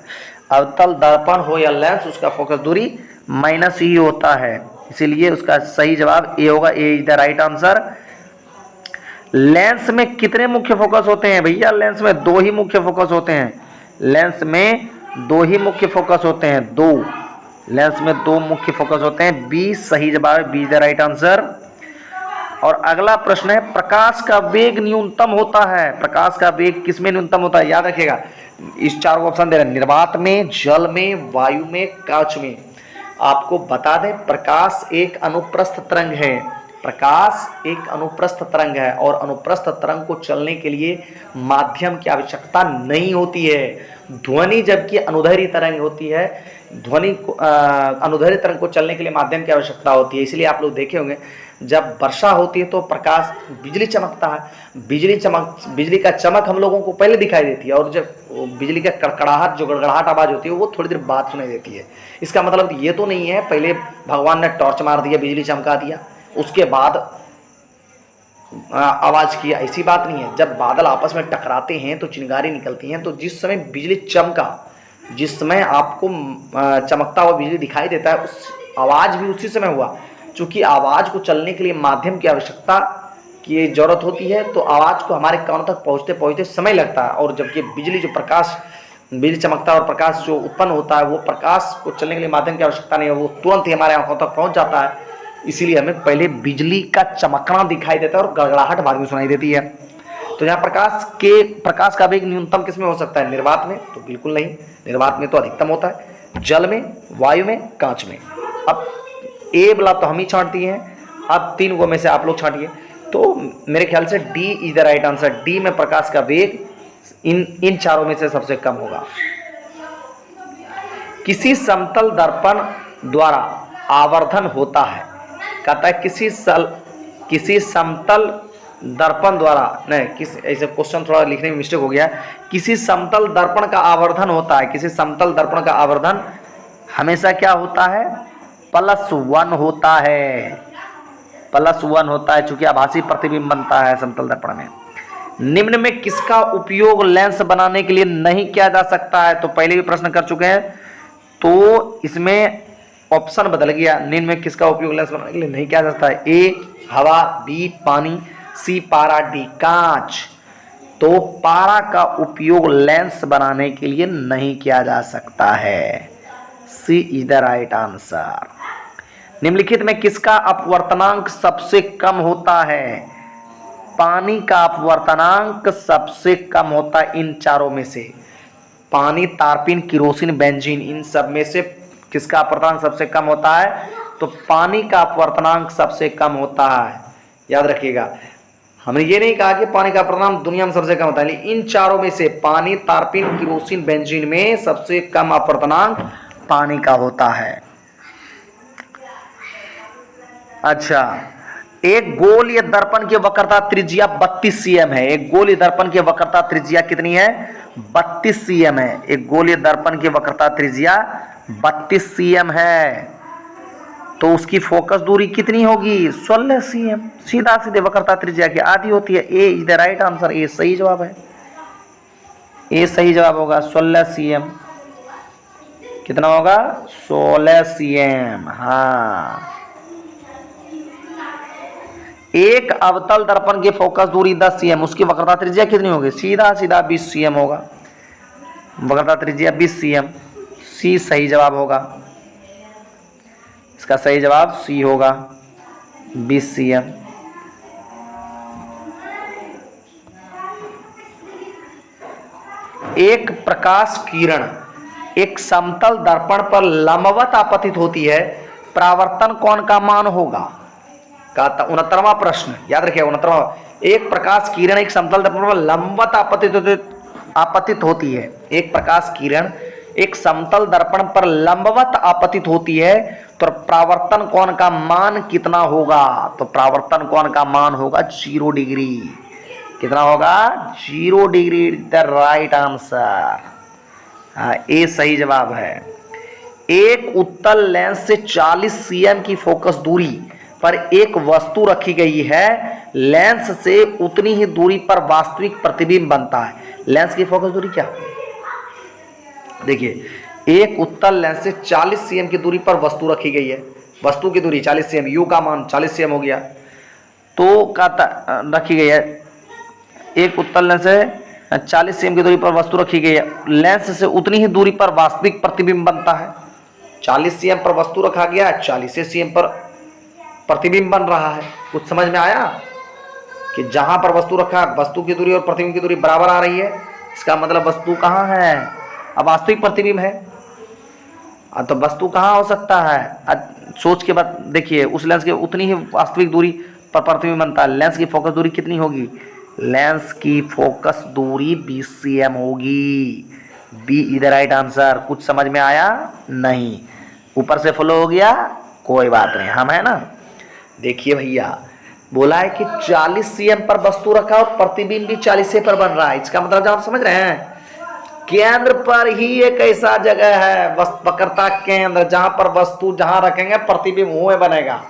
A: अवतल दर्पण हो या लेंस, उसका फोकस दूरी माइनस ही होता है, इसीलिए उसका सही जवाब ए होगा, A is the right answer. Lens में कितने मुख्य फोकस होते हैं भैया? लेंस में दो ही मुख्य फोकस होते हैं, लेंस में दो ही मुख्य फोकस होते हैं, लेंस में दो मुख्य फोकस होते हैं, बी सही जवाब है, B is the right answer. और अगला प्रश्न है, प्रकाश का वेग न्यूनतम होता है, प्रकाश का वेग किसमें न्यूनतम होता है? याद रखिएगा, इस चार ऑप्शन दे रहे हैं, निर्वात में, जल में, वायु में, कांच में। आपको बता दें, प्रकाश एक अनुप्रस्थ तरंग है, प्रकाश एक अनुप्रस्थ तरंग है और अनुप्रस्थ तरंग को चलने के लिए माध्यम की आवश्यकता नहीं होती है। ध्वनि जबकि अनुदैर्ध्य तरंग होती है, ध्वनि को अनुदैर्ध्य तरंग को चलने के लिए माध्यम की आवश्यकता होती है। इसलिए आप लोग देखे होंगे जब वर्षा होती है तो प्रकाश, बिजली चमकता है, बिजली का चमक हम लोगों को पहले दिखाई देती है और जब बिजली का कड़कड़ाहट, जो गड़गड़ाहट आवाज होती है वो थोड़ी देर बाद सुनाई देती है। इसका मतलब ये तो नहीं है पहले भगवान ने टॉर्च मार दिया, बिजली चमका दिया, उसके बाद आवाज की, ऐसी बात नहीं है। जब बादल आपस में टकराते हैं तो चिंगारी निकलती हैं, तो जिस समय बिजली चमका, जिस समय आपको चमकता हुआ बिजली दिखाई देता है, उस आवाज भी उसी समय हुआ। चूंकि आवाज को चलने के लिए माध्यम की आवश्यकता की जरूरत होती है, तो आवाज को हमारे कानों तक पहुंचते पहुंचते समय लगता है। और जबकि बिजली जो प्रकाश, बिजली चमकता है और प्रकाश जो उत्पन्न होता है, वो प्रकाश को चलने के लिए माध्यम की आवश्यकता नहीं है, वो तुरंत ही हमारे आंखों तक पहुंच जाता है। इसीलिए हमें पहले बिजली का चमकना दिखाई देता है और गड़गड़ाहट बाद में सुनाई देती है। तो यहाँ प्रकाश का वेग न्यूनतम किस में हो सकता है? निर्वात में? तो बिल्कुल नहीं, निर्वात में तो अधिकतम होता है। जल में, वायु में, कांच में। अब ए वाला तो हम ही छांट दिए हैं, अब 3 गो में से आप लोग छांटिए। तो मेरे ख्याल से D is the right answer. D में प्रकाश का वेग इन चारों में से सबसे कम होगा। किसी समतल दर्पण द्वारा आवर्धन होता है, कहता है किसी समतल दर्पण द्वारा, नहीं ऐसे क्वेश्चन थोड़ा लिखने में मिस्टेक हो गया। किसी समतल दर्पण का आवर्धन होता है, किसी समतल दर्पण का आवर्धन हमेशा क्या होता है? +1 होता है, +1 होता है, चूंकि आभासी प्रतिबिंब बनता है समतल दर्पण में। निम्न में किसका उपयोग लेंस बनाने के लिए नहीं किया जा सकता है? तो पहले भी प्रश्न कर चुके हैं, तो इसमें ऑप्शन बदल गया। निम्न में किसका उपयोग लेंस बनाने के लिए नहीं किया जा सकता है? ए हवा, बी पानी, सी पारा, डी कांच। तो पारा का उपयोग लेंस बनाने के लिए नहीं किया जा सकता है। सी इज द राइट आंसर। निम्नलिखित में किसका अपवर्तनांक सबसे कम होता है? पानी का अपवर्तनांक सबसे कम होता है इन चारों में से। पानी, तारपीन, किरोसिन, बेंजीन, इन सब में से किसका अपवर्तनांक सबसे कम होता है? तो पानी का अपवर्तनांक सबसे कम होता है। याद रखिएगा, हमने ये नहीं कहा कि पानी का अपवर्तनांक दुनिया में सबसे कम होता है, लेकिन इन चारों में से पानी, तारपीन, किरोसिन, बेंजीन में सबसे कम अपवर्तनांक पानी का होता है। अच्छा, एक गोलीय दर्पण की वक्रता त्रिज्या 32 cm है। एक गोलीय दर्पण की वक्रता त्रिज्या कितनी है? 32 cm है। एक गोलीय दर्पण की वक्रता त्रिज्या 32 cm है। तो उसकी फोकस दूरी कितनी होगी? 16 cm। सीधा सीधे वक्रता त्रिज्या की आधी होती है। ए is the right answer. A सही जवाब है। ए सही जवाब होगा 16 cm। कितना होगा? 16 cm। हाँ, एक अवतल दर्पण की फोकस दूरी 10 cm, उसकी वक्रता त्रिज्या कितनी होगी? सीधा सीधा 20 cm होगा। वक्रता त्रिज्या 20 cm। सी सही जवाब होगा। इसका सही जवाब सी होगा, 20 cm। एक प्रकाश किरण एक समतल दर्पण पर लंबवत आपतित होती है, परावर्तन कोण का मान होगा? का 69वां प्रश्न, याद रखिए 69वां। एक प्रकाश किरण एक समतल दर्पण पर लंबवत आपतित होती है। एक प्रकाश किरण एक समतल दर्पण पर लंबवत आपतित होती है, तो परावर्तन कोण का मान कितना होगा? तो परावर्तन कोण का मान होगा 0 डिग्री। कितना होगा? 0 degree. The right answer. A सही जवाब है। एक उत्तल लेंस से 40 cm की फोकस दूरी पर एक वस्तु रखी गई है, लेंस से उतनी ही दूरी पर वास्तविक प्रतिबिंब बनता है। लेंस की फोकस दूरी क्या? देखिए, एक उत्तल लेंस से 40 cm की दूरी पर वस्तु रखी गई है। वस्तु की दूरी 40 cm, यू का मान 40 cm हो गया। तो रखी गई है एक उत्तल लेंस से 40 cm की दूरी पर वस्तु रखी गई है, लेंस से उतनी ही दूरी पर वास्तविक प्रतिबिंब बनता है। 40 cm पर वस्तु रखा गया, 40 cm पर प्रतिबिंब बन रहा है। कुछ समझ में आया कि जहां पर वस्तु रखा है, वस्तु की दूरी और प्रतिबिंब की दूरी बराबर आ रही है, इसका मतलब वस्तु कहां है? अब वास्तविक प्रतिबिंब है, तो वस्तु कहां हो सकता है? सोच के बाद देखिए, उस लेंस की उतनी ही वास्तविक दूरी पर प्रतिबिंब बनता है। लेंस की फोकस दूरी कितनी होगी? लेंस की फोकस दूरी 20 cm होगी। B is the right answer. कुछ समझ में आया? नहीं। ऊपर से फ्लो हो गया, कोई बात नहीं, हम है ना। देखिए भैया, बोला है कि 40 cm पर वस्तु रखा और प्रतिबिंब भी 40 पर बन रहा है। इसका मतलब आप समझ रहे हैं, केंद्र पर ही एक ऐसा जगह है वक्रता केंद्र जहां पर वस्तु जहां रखेंगे प्रतिबिंब वहीं बनेगा।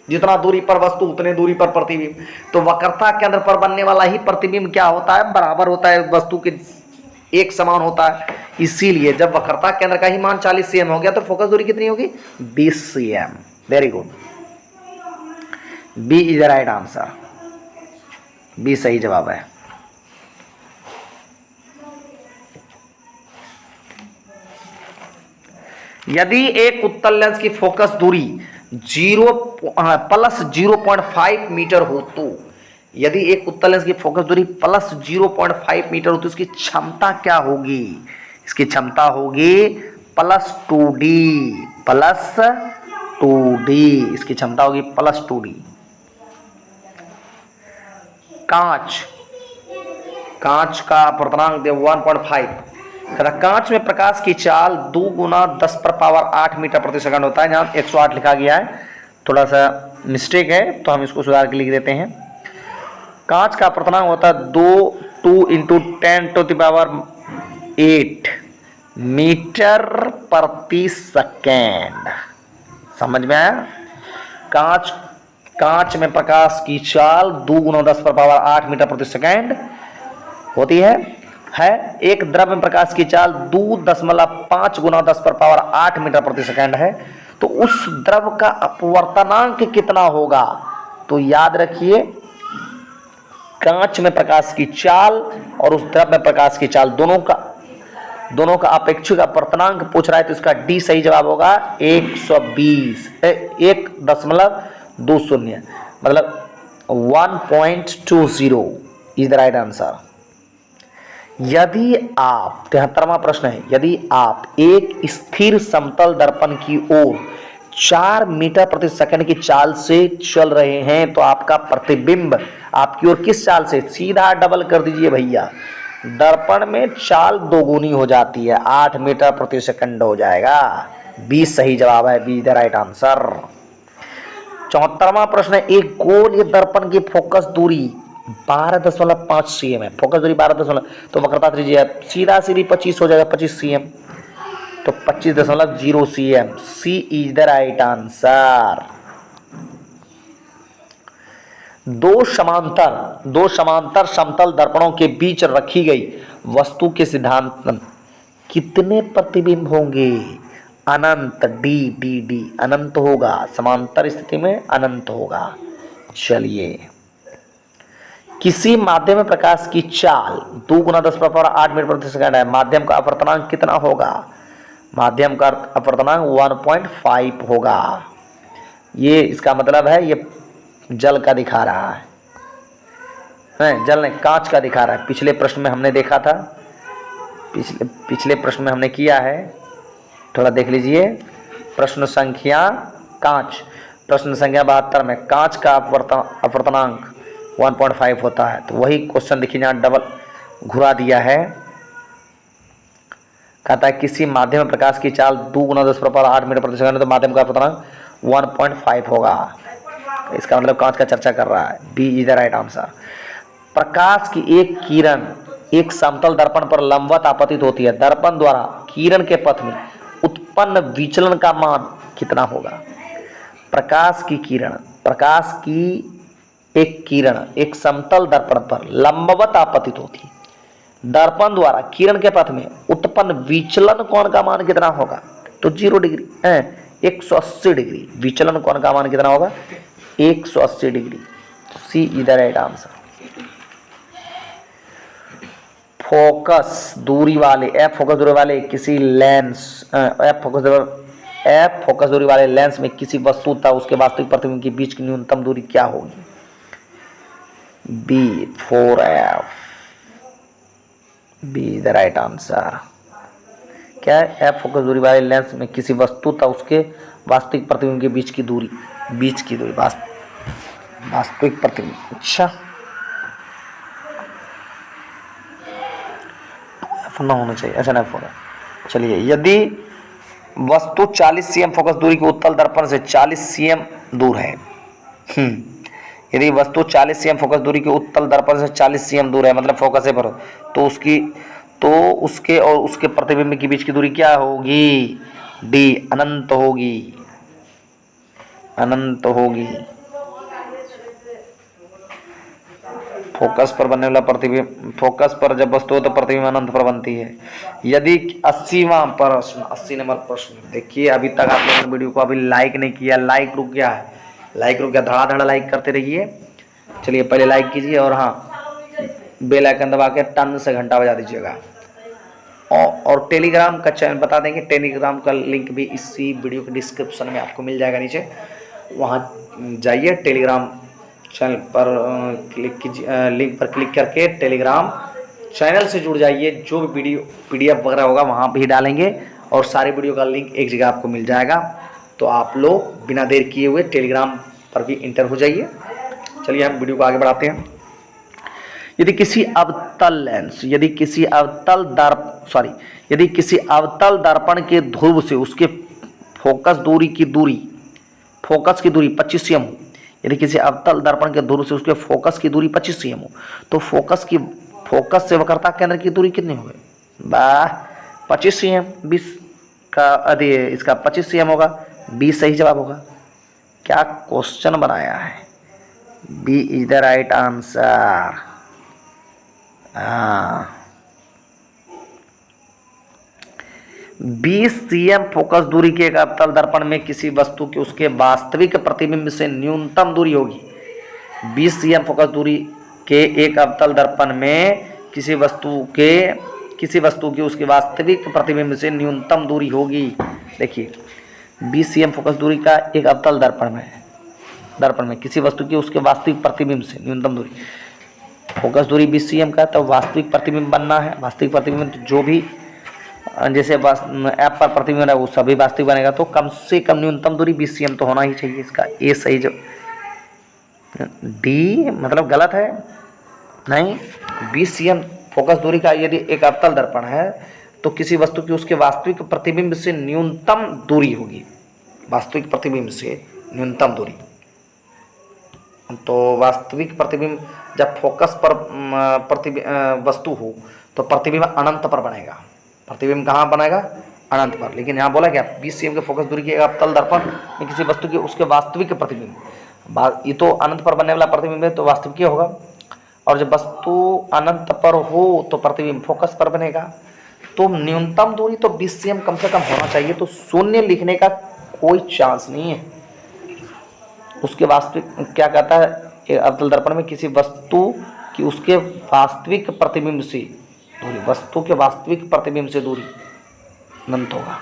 A: जितना दूरी पर वस्तु उतने दूरी पर प्रतिबिंब। तो वक्रता केंद्र पर बनने वाला ही प्रतिबिंब क्या होता है? बराबर होता है, वस्तु के एक समान होता है। इसीलिए जब वक्रता केंद्र का ही मान 40 cm हो गया तो फोकस दूरी कितनी होगी? 20 cm। Very good, B is the right answer. B सही जवाब है। यदि एक उत्तल लेंस की फोकस दूरी प्लस 0.5 मीटर हो तो, यदि एक उत्तल लेंस की फोकस दूरी प्लस 0.5 मीटर हो तो इसकी क्षमता क्या होगी? इसकी क्षमता होगी प्लस 2D। प्लस 2D, इसकी क्षमता होगी प्लस 2D। कांच का अपवर्तनांक 1.5। कांच में प्रकाश की चाल 2 गुना 10 पर पावर 8 मीटर प्रति सेकंड होता है। जहां 108 लिखा गया है, थोड़ा सा मिस्टेक है तो हम इसको सुधार के लिख देते हैं। कांच का अपवर्तनांक होता है 2 इंटू 10⁸ मीटर प्रति सेकेंड। समझ में आया? कांच में प्रकाश की चाल 2 गुना 10 पर पावर 8 मीटर प्रति सेकेंड होती है। एक द्रव में प्रकाश की चाल 2.5 गुना 10 पर पावर 8 मीटर प्रति सेकेंड है। तो उस द्रव का अपवर्तनांक कितना होगा? तो याद रखिए, कांच में प्रकाश की चाल और उस द्रव में प्रकाश की चाल दोनों का अपेक्षिक अपवर्तनांक पूछ रहा है, तो इसका डी सही जवाब होगा 120 1.20, मतलब 1.20 इज द राइट आंसर। यदि आप 73वां प्रश्न है, यदि आप एक स्थिर समतल दर्पण की ओर 4 मीटर प्रति सेकंड की चाल से चल रहे हैं तो आपका प्रतिबिंब आपकी ओर किस चाल से? सीधा डबल कर दीजिए भैया, दर्पण में चाल दोगुनी हो जाती है, 8 मीटर प्रति सेकंड हो जाएगा। 20 सही जवाब है, बी द राइट आंसर। 74वां प्रश्न है, एक गोल दर्पण की फोकस दूरी 12.5 cm है। फोकस दूरी 12, तो वक्रता त्रिज्या सीधा 25 हो जाएगा, 25 cm, तो 25.0 cm। C is the right answer. दो समांतर समतल दर्पणों के बीच रखी गई वस्तु के सिद्धांत कितने प्रतिबिंब होंगे? अनंत। डी अनंत होगा, समांतर स्थिति में अनंत होगा। चलिए, किसी माध्यम में प्रकाश की चाल 2 गुना 10 पर 8 मीटर प्रति सेकंड है। माध्यम का अपवर्तनांक कितना होगा? माध्यम का अपवर्तनांक 1.5 होगा। ये इसका मतलब है ये जल का दिखा रहा है, जल नहीं, कांच का दिखा रहा है। पिछले प्रश्न में हमने देखा था, पिछले प्रश्न में हमने किया है, थोड़ा देख लीजिए। प्रश्न संख्या 72 में कांच का अपवर्तनांक 1.5 होता है। तो वही क्वेश्चन देखिए, यहाँ डबल घुरा दिया है। कहता है किसी माध्यम में प्रकाश की चाल 2 गुना 10 पर 8 मीटर प्रति सेकंड, तो माध्यम का अपवर्तनांक 1.5 होगा। इसका मतलब कांच का चर्चा कर रहा है। B is the right answer. प्रकाश की एक किरण एक समतल दर्पण पर लंबवत आपतित होती है। दर्पण द्वारा किरण के पथ में उत्पन्न विचलन का मान कितना होगा? प्रकाश की एक किरण एक समतल दर्पण पर लंबवत आपतित होती है। दर्पण द्वारा किरण के पथ में उत्पन्न विचलन कोण का मान कितना होगा? तो 0 डिग्री 180 डिग्री। विचलन कोण का मान कितना होगा? 180 degree. C is the right answer. Focus दूरी वाले एफ फोकस दूरी वाले लेंस में किसी वस्तु तथा उसके वास्तविक प्रतिबिंब के बीच की न्यूनतम दूरी क्या होगी? B 4F। B the right answer. क्या है? एफ फोकस दूरी वाले लेंस में किसी वस्तु तथा उसके वास्तविक प्रतिबिंब के बीच की दूरी वास्तविक प्रतिबिंब। अच्छा, 2f ना होना चाहिए। अच्छा, नहीं होगा। चलिए, यदि वस्तु 40 cm फोकस दूरी के उत्तल दर्पण से 40 cm दूर है, यदि वस्तु 40 cm फोकस दूरी के उत्तल दर्पण से 40 cm दूर है, मतलब फोकस है पर, तो उसके और उसके प्रतिबिंब के बीच की दूरी क्या होगी? डी, अनंत होगी, अनंत होगी। फोकस पर बनने वाला प्रतिबिंब, फोकस पर जब वस्तु हो तो प्रतिबिंब अनंत पर बनती है। यदि 80वां प्रश्न, 80 नंबर प्रश्न देखिए। अभी तक आप लोगों ने वीडियो को अभी लाइक नहीं किया, लाइक रुक गया है, लाइक रुक गया, धड़ाधड़ लाइक करते रहिए। चलिए, पहले लाइक कीजिए और हाँ, बेल आइकन दबा के टन से घंटा बजा दीजिएगा। और टेलीग्राम का चैनल बता देंगे, टेलीग्राम का लिंक भी इसी वीडियो के डिस्क्रिप्शन में आपको मिल जाएगा नीचे, वहाँ जाइए, टेलीग्राम चैनल पर क्लिक कीजिए, लिंक पर क्लिक करके टेलीग्राम चैनल से जुड़ जाइए। जो भी वीडियो PDF वगैरह होगा वहाँ भी डालेंगे और सारे वीडियो का लिंक एक जगह आपको मिल जाएगा। तो आप लोग बिना देर किए हुए टेलीग्राम पर भी इंटर हो जाइए। चलिए, हम वीडियो को आगे बढ़ाते हैं। यदि किसी अवतल लेंस, यदि किसी अवतल दर्पण के ध्रुव से उसके फोकस की दूरी 25 cm हो, यदि किसी अवतल दर्पण के ध्रुव से उसके फोकस की दूरी 25 cm हो, तो फोकस से वक्रता केंद्र की दूरी कितनी होगी? 25 cm। 20 का अरे इसका 25 cm होगा, 20 सही जवाब होगा। क्या क्वेश्चन बनाया है? B is the right answer. 20 cm focus दूरी के एक अवतल दर्पण में किसी वस्तु के उसके वास्तविक प्रतिबिंब से न्यूनतम दूरी होगी। 20 cm फोकस दूरी के एक अवतल दर्पण में किसी वस्तु की उसके वास्तविक प्रतिबिंब से न्यूनतम दूरी होगी। देखिए, 20 cm फोकस दूरी का एक अवतल दर्पण में किसी वस्तु की उसके वास्तविक प्रतिबिंब से न्यूनतम दूरी, फोकस दूरी 20 cm का, तो वास्तविक प्रतिबिंब बनना है। वास्तविक प्रतिबिंब तो जो भी जैसे ऐप पर प्रतिबिंब है वो सभी वास्तविक बनेगा, तो कम से कम न्यूनतम दूरी 20 cm तो होना ही चाहिए। इसका ए सही, जो डी मतलब गलत है, नहीं। 20 cm फोकस दूरी का यदि एक अवतल दर्पण है तो किसी वस्तु की उसके वास्तविक प्रतिबिंब से न्यूनतम दूरी होगी, वास्तविक प्रतिबिंब से न्यूनतम दूरी। तो वास्तविक प्रतिबिंब जब फोकस पर वस्तु हो तो प्रतिबिंब अनंत पर बनेगा। प्रतिबिंब कहाँ बनेगा? अनंत पर। लेकिन यहाँ बोला क्या? 20 cm के फोकस दूरी के अवतल दर्पण में किसी वस्तु के उसके वास्तविक प्रतिबिंब, ये तो अनंत पर बनने वाला प्रतिबिंब है, तो वास्तविक होगा। और जब वस्तु अनंत पर हो तो प्रतिबिंब फोकस पर बनेगा। तो न्यूनतम दूरी तो 20 cm कम से कम होना चाहिए, तो शून्य लिखने का कोई चांस नहीं है। उसके वास्तविक क्या कहता है? अवतल दर्पण में किसी वस्तु की उसके वास्तविक प्रतिबिंब से दूरी, वस्तु के वास्तविक प्रतिबिंब से दूरी अनंत होगा।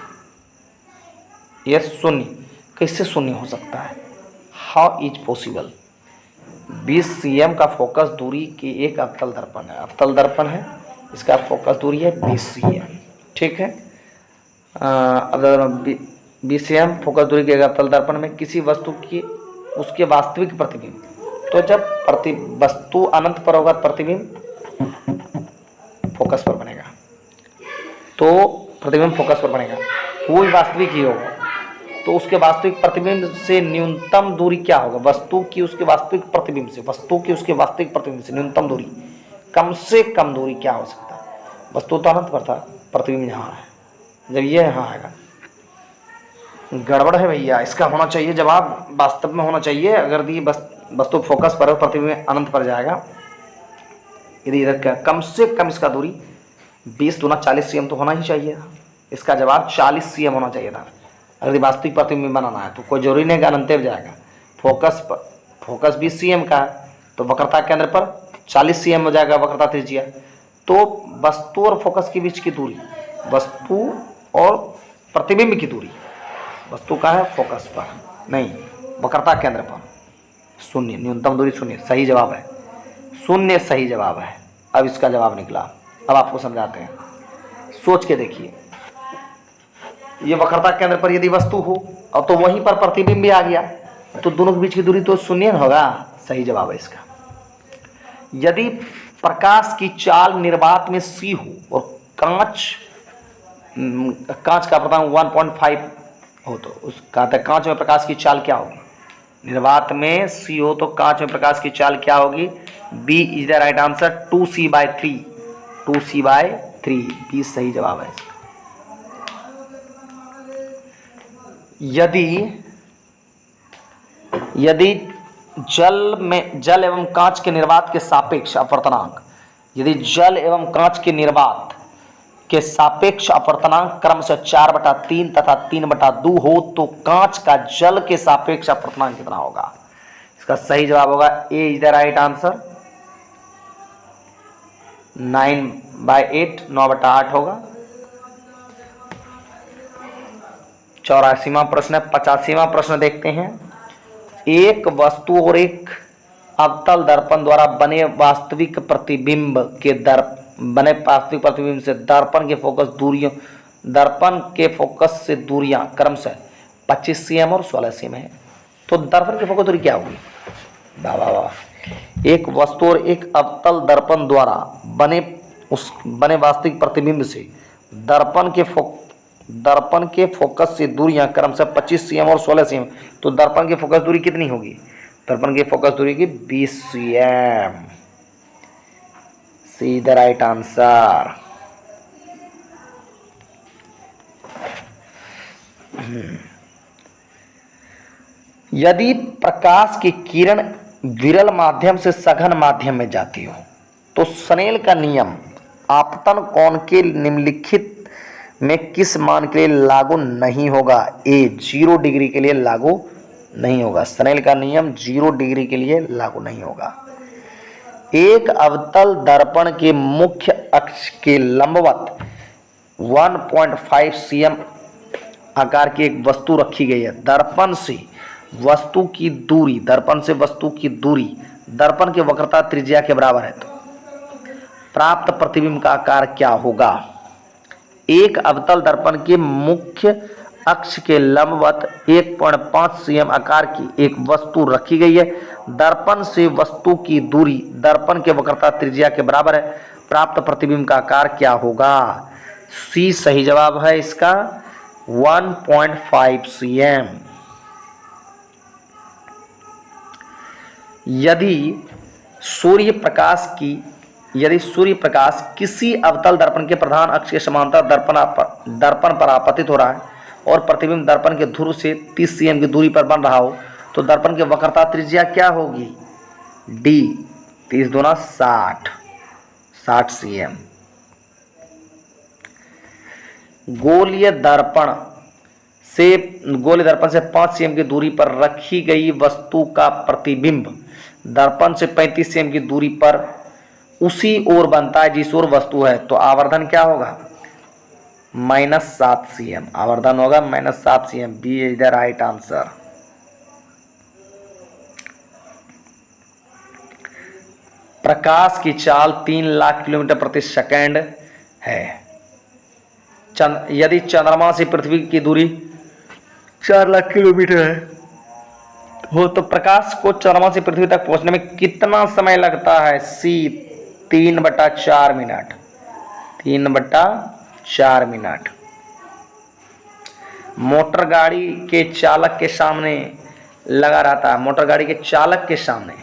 A: यह शून्य कैसे शून्य हो सकता है? How is possible? 20 cm का फोकस दूरी की एक अवतल दर्पण है, अवतल दर्पण है, इसका फोकस दूरी है 20 cm, ठीक है। अब 20 cm फोकस दूरी के एक अवतल दर्पण में किसी वस्तु की उसके वास्तविक प्रतिबिंब, तो जब वस्तु अनंत पर होगा प्रतिबिंब फोकस पर बनेगा, तो प्रतिबिंब फोकस पर बनेगा, वो भी वास्तविक ही होगा। तो उसके वास्तविक प्रतिबिंब से न्यूनतम दूरी क्या होगा? वस्तु की उसके वास्तविक प्रतिबिंब से न्यूनतम दूरी, कम से कम दूरी क्या हो सकता है? वस्तु तो अनंत पर था, प्रतिबिंब यहाँ है, जब ये यहाँ आएगा गड़बड़ है भैया। इसका होना चाहिए जवाब वास्तव में होना चाहिए। अगर ये वस्तु फोकस पर है, प्रतिबिंब अनंत पर जाएगा। यदि इधर कम से कम इसका दूरी 20 दूना 40 cm तो होना ही चाहिए था। इसका जवाब 40 cm होना चाहिए था। अगर वास्तविक प्रतिबिंब बनाना है तो कोई जरूरी नहीं कि अनंत पर जाएगा। फोकस 20 cm का है तो वक्रता केंद्र पर 40 cm हो जाएगा वक्रता त्रिज्या। तो वस्तु और फोकस के बीच की दूरी, वस्तु और प्रतिबिंब की दूरी, वस्तु का है फोकस पर, नहीं वक्रता केंद्र पर, शून्य, न्यूनतम दूरी शून्य, सही जवाब है, शून्य सही जवाब है। अब इसका जवाब निकला, अब आपको समझाते हैं, सोच के देखिए। ये वक्रता केंद्र पर यदि वस्तु हो और तो वहीं पर प्रतिबिंब भी आ गया, तो दोनों के बीच की दूरी तो शून्य होगा, सही जवाब है इसका। यदि प्रकाश की चाल निर्वात में c हो और कांच का अपर्तनांक 1.5 हो तो उस कांच में प्रकाश की चाल क्या होगी? निर्वात में c हो तो कांच में प्रकाश की चाल क्या होगी? B is the right answer, 2c/3। 2c/3 B सही जवाब है इसका। यदि जल एवं कांच के निर्वात के सापेक्ष अपवर्तनांक, यदि जल एवं कांच के निर्वात के सापेक्ष अपवर्तनांक क्रमशः 4/3 तथा 3/2 हो तो कांच का जल के सापेक्ष अपवर्तनांक कितना होगा? इसका सही जवाब होगा A is the right answer, 9/8, 9/8 होगा। 84वां प्रश्न है। 85वां प्रश्न देखते हैं। एक वस्तु और एक अवतल दर्पण द्वारा बने वास्तविक प्रतिबिंब से दर्पण के फोकस से दूरियां क्रमशः 25 cm और 16 cm है। तो दर्पण की फोकस दूरी क्या होगी? एक वस्तु और एक अवतल दर्पण द्वारा बने वास्तविक प्रतिबिंब से दर्पण के फोकस से दूरियां क्रमशः 25 cm और 16 cm। तो दर्पण की फोकस दूरी कितनी होगी? दर्पण की फोकस दूरी की 20 cm। C the right answer. यदि प्रकाश की किरण विरल माध्यम से सघन माध्यम में जाती हो तो स्नेल का नियम आपतन कोण के निम्नलिखित में किस मान के लिए लागू नहीं होगा? ए 0 डिग्री के लिए लागू नहीं होगा। स्नेल का नियम 0 डिग्री के लिए लागू नहीं होगा। एक अवतल दर्पण के मुख्य अक्ष के लंबवत 1.5 cm आकार की एक वस्तु रखी गई है। दर्पण से वस्तु की दूरी दर्पण की वक्रता त्रिज्या के बराबर है तो प्राप्त प्रतिबिंब का आकार क्या होगा? एक अवतल दर्पण के मुख्य अक्ष के लंबवत 1.5 cm आकार की एक वस्तु रखी गई है। दर्पण से वस्तु की दूरी दर्पण के वक्रता त्रिज्या के बराबर है। प्राप्त प्रतिबिंब का आकार क्या होगा? सी सही जवाब है इसका, 1.5 cm। यदि सूर्य प्रकाश किसी अवतल दर्पण के प्रधान अक्ष के समांतर दर्पण पर आपतित हो रहा है और प्रतिबिंब दर्पण के ध्रुव से 30 cm की दूरी पर बन रहा हो तो दर्पण की वक्रता त्रिज्या क्या होगी? डी 30 दूना 60 cm। गोलीय दर्पण से 5 cm की दूरी पर रखी गई वस्तु का प्रतिबिंब दर्पण से 35 cm की दूरी पर उसी ओर बनता है जिस ओर वस्तु है तो आवर्धन क्या होगा? -7 cm। आवर्धन होगा -7 cm। B is the right answer. प्रकाश की चाल 3 लाख किलोमीटर प्रति सेकंड है। यदि चंद्रमा से पृथ्वी की दूरी 4 लाख किलोमीटर है हो तो प्रकाश को चंद्रमा से पृथ्वी तक पहुंचने में कितना समय लगता है? सी 3/4 मिनट। 3/4 मिनट। मोटर गाड़ी के चालक के सामने लगा रहता है, मोटर गाड़ी के चालक के सामने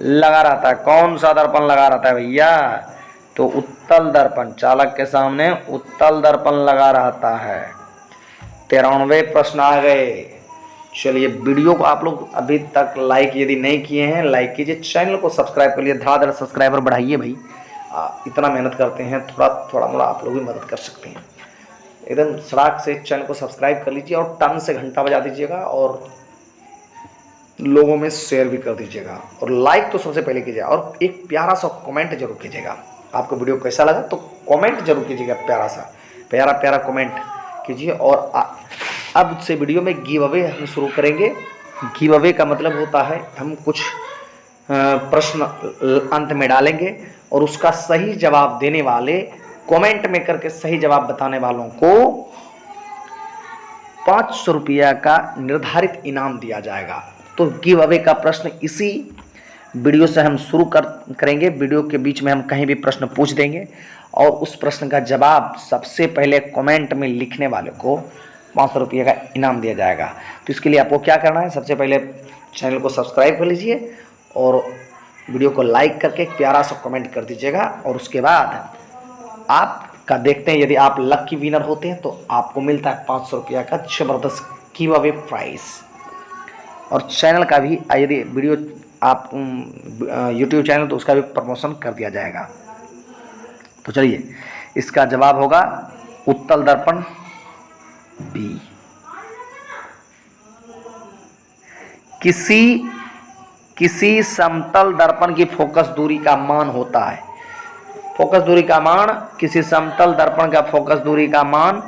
A: लगा रहता है कौन सा दर्पण लगा रहता है भैया? तो उत्तल दर्पण। चालक के सामने उत्तल दर्पण लगा रहता है। 93 प्रश्न आ गए। चलिए वीडियो को आप लोग अभी तक लाइक यदि नहीं किए हैं लाइक कीजिए, चैनल को सब्सक्राइब कर लिए, धड़ाधड़ सब्सक्राइबर बढ़ाइए भाई। इतना मेहनत करते हैं, थोड़ा मोड़ा आप लोग भी मदद कर सकते हैं। एकदम सड़ाक से चैनल को सब्सक्राइब कर लीजिए और टन से घंटा बजा दीजिएगा और लोगों में शेयर भी कर दीजिएगा और लाइक तो सबसे पहले कीजिएगा और एक प्यारा सा कमेंट जरूर कीजिएगा। आपको वीडियो कैसा लगा तो कमेंट जरूर कीजिएगा, प्यारा कमेंट कीजिए। और अब से वीडियो में गिव अवे हम शुरू करेंगे। गिव अवे का मतलब होता है हम कुछ प्रश्न अंत में डालेंगे और उसका सही जवाब देने वाले कमेंट में करके सही जवाब बताने वालों को 500 रुपया का निर्धारित इनाम दिया जाएगा। तो गिव अवे का प्रश्न इसी वीडियो से हम शुरू करेंगे। वीडियो के बीच में हम कहीं भी प्रश्न पूछ देंगे और उस प्रश्न का जवाब सबसे पहले कमेंट में लिखने वाले को 500 रुपये का इनाम दिया जाएगा। तो इसके लिए आपको क्या करना है, सबसे पहले चैनल को सब्सक्राइब कर लीजिए और वीडियो को लाइक करके एक प्यारा सा कमेंट कर दीजिएगा। और उसके बाद आपका देखते हैं, यदि आप लकी विनर होते हैं तो आपको मिलता है 500 रुपये का ज़बरदस्त गिव अवे प्राइस। और चैनल का भी, यदि वीडियो आप यूट्यूब चैनल तो उसका भी प्रमोशन कर दिया जाएगा। तो चलिए, इसका जवाब होगा उत्तल दर्पण बी। किसी समतल दर्पण की फोकस दूरी का मान होता है, फोकस दूरी का मान, किसी समतल दर्पण का फोकस दूरी का मान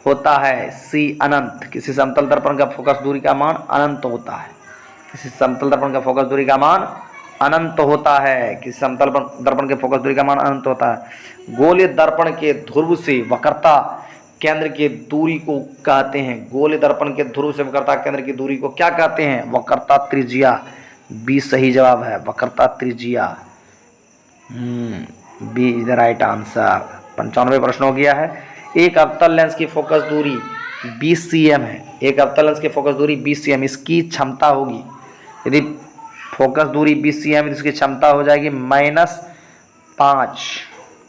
A: होता है सी अनंत। किसी समतल दर्पण का फोकस दूरी का मान अनंत होता है। किसी समतल दर्पण का फोकस दूरी का मान अनंत होता है। किसी समतल दर्पण के फोकस दूरी का मान अनंत होता है। गोलीय दर्पण के ध्रुव से वक्रता केंद्र की दूरी को कहते हैं। गोलीय दर्पण के ध्रुव से वक्रता केंद्र की दूरी को क्या कहते हैं? वक्रता त्रिज्या। बी सही जवाब है, वक्रता त्रिज्या। B is the right answer. 95 प्रश्न हो गया है। एक अवतल लेंस की फोकस दूरी 20 cm है। एक अवतल लेंस की फोकस दूरी 20 cm, इसकी क्षमता होगी, यदि फोकस दूरी 20 cm, इसकी क्षमता हो जाएगी -5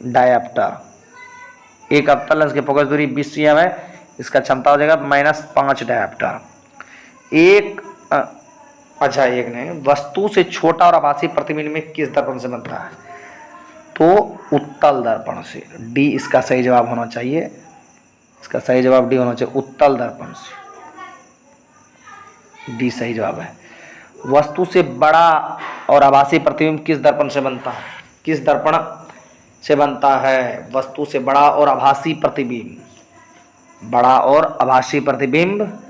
A: डायप्टर। एक अवतल लेंस की फोकस दूरी 20 cm है, इसका क्षमता हो जाएगा -5 डायप्टर। एक एक नहीं, वस्तु से छोटा और आभासी प्रतिबिंब में किस दर्पण से बनता है? तो उत्तल दर्पण से। डी इसका सही जवाब होना चाहिए। इसका सही जवाब डी होना चाहिए, उत्तल दर्पण से। डी सही जवाब है। वस्तु से बड़ा और आभासी प्रतिबिंब किस दर्पण से बनता है? किस दर्पण से बनता है? वस्तु से बड़ा और आभासी प्रतिबिंब, बड़ा और आभासी प्रतिबिंब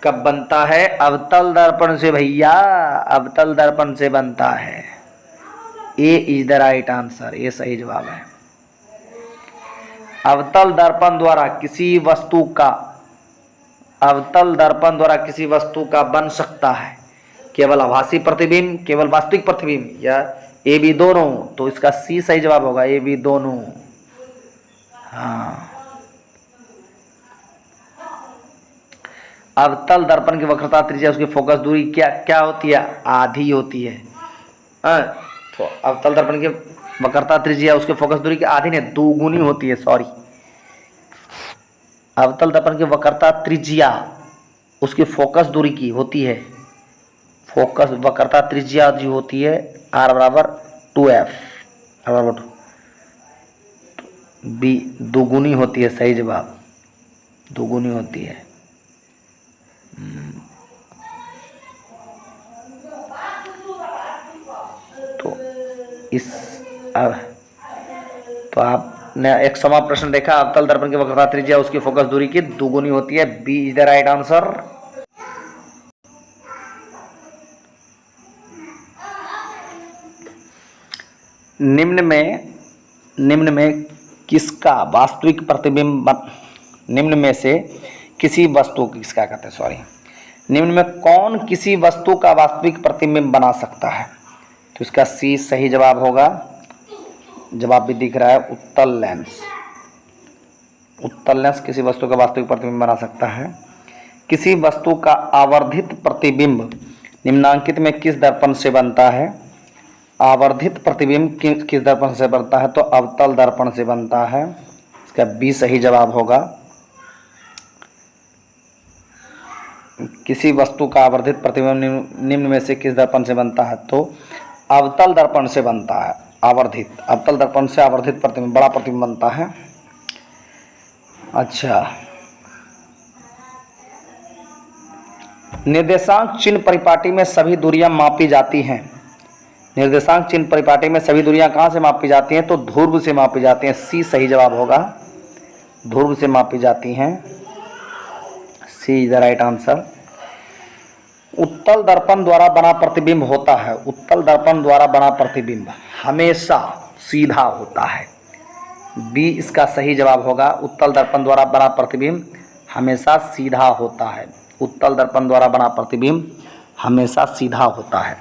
A: कब बनता है? अवतल दर्पण से भैया, अवतल दर्पण से बनता है। ए इज द राइट आंसर, ये सही जवाब है। अवतल दर्पण द्वारा किसी वस्तु का, अवतल दर्पण द्वारा किसी वस्तु का बन सकता है केवल आभासी प्रतिबिंब, केवल वास्तविक प्रतिबिंब, या ए बी दोनों? तो इसका सी सही जवाब होगा, ए बी दोनों। हाँ, अवतल दर्पण की वक्रता त्रिज्या, उसकी फोकस दूरी क्या होती है? आधी होती है। तो अवतल दर्पण की वक्रता त्रिज्या उसके फोकस दूरी की आधी नहीं, दोगुनी होती है। सॉरी, अवतल दर्पण की वक्रता त्रिज्या उसकी फोकस दूरी की होती है, फोकस वक्रता त्रिज्या जो होती है R बराबर 2F, R बराबर 2। बी दोगुनी होती है, सही जवाब, दोगुनी होती है। तो तो आपने 100वां प्रश्न देखा, अवतल दर्पण की वक्रता त्रिज्या उसकी फोकस दूरी की दोगुनी होती है। B is the right answer. निम्न में किसका वास्तविक प्रतिबिंब, निम्न में से किसी वस्तु, किसका कहते हैं, सॉरी, निम्न में कौन किसी वस्तु का वास्तविक प्रतिबिंब बना सकता है? तो इसका सी सही जवाब होगा। जवाब भी दिख रहा है, उत्तल लेंस। उत्तल लेंस किसी वस्तु का वास्तविक प्रतिबिंब बना सकता है। किसी वस्तु का आवर्धित प्रतिबिंब निम्नांकित में किस दर्पण से बनता है? आवर्धित प्रतिबिंब किस दर्पण से बनता है? तो अवतल दर्पण से बनता है। इसका बी सही जवाब होगा। किसी वस्तु का आवर्धित प्रतिबिंब निम्न में से किस दर्पण से बनता है? तो अवतल दर्पण से बनता है। आवर्धित, अवतल दर्पण से आवर्धित प्रतिबिंब, बड़ा प्रतिबिंब बनता है। अच्छा, निर्देशांक चिन्ह परिपाटी में सभी दूरियां मापी जाती हैं। निर्देशांक चिन्ह परिपाटी में सभी दूरियां कहां से मापी जाती हैं? तो ध्रुव से मापी जाती हैं। सी सही जवाब होगा, ध्रुव से मापी जाती हैं। सी इज द राइट आंसर। उत्तल दर्पण द्वारा बना प्रतिबिंब होता है, उत्तल दर्पण द्वारा बना प्रतिबिंब हमेशा सीधा होता है। बी इसका सही जवाब होगा। उत्तल दर्पण द्वारा बना प्रतिबिंब हमेशा सीधा होता है। उत्तल दर्पण द्वारा बना प्रतिबिंब हमेशा सीधा होता है।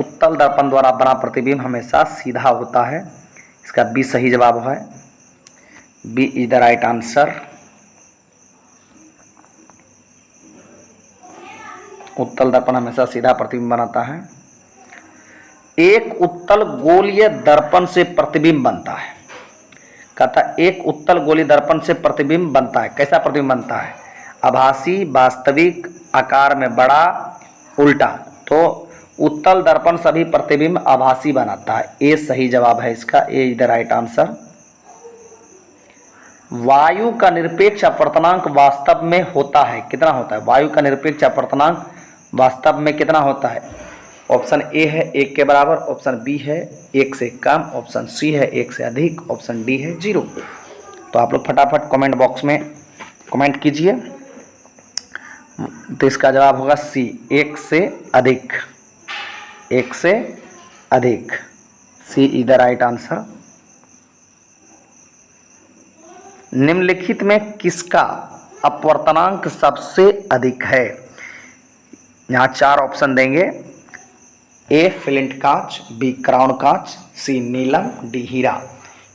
A: उत्तल दर्पण द्वारा बना प्रतिबिंब हमेशा सीधा होता है। इसका बी सही जवाब है। B is the right answer. उत्तल दर्पण हमेशा सीधा प्रतिबिंब बनाता है। एक उत्तल गोलीय दर्पण से प्रतिबिंब बनता है। कहता एक उत्तल गोलीय दर्पण से प्रतिबिंब बनता है। कैसा प्रतिबिंब बनता है? आभासी, वास्तविक, आकार में बड़ा, उल्टा। तो उत्तल दर्पण सभी प्रतिबिंब आभासी बनाता है। ए सही जवाब है इसका। ए इज द राइट आंसर। वायु का निरपेक्ष अपवर्तनांक वास्तव में होता है। कितना होता है? वायु का निरपेक्ष अपवर्तनांक वास्तव में कितना होता है? ऑप्शन ए है 1 के बराबर, ऑप्शन बी है 1 से कम, ऑप्शन सी है 1 से अधिक, ऑप्शन डी है 0। तो आप लोग फटाफट कमेंट बॉक्स में कमेंट कीजिए। तो इसका जवाब होगा सी, 1 से अधिक। 1 से अधिक, सी इज द राइट आंसर। निम्नलिखित में किसका अपवर्तनांक सबसे अधिक है? यहाँ 4 ऑप्शन देंगे। ए फ्लिंट कांच, बी क्राउन कांच, सी नीलम, डी हीरा।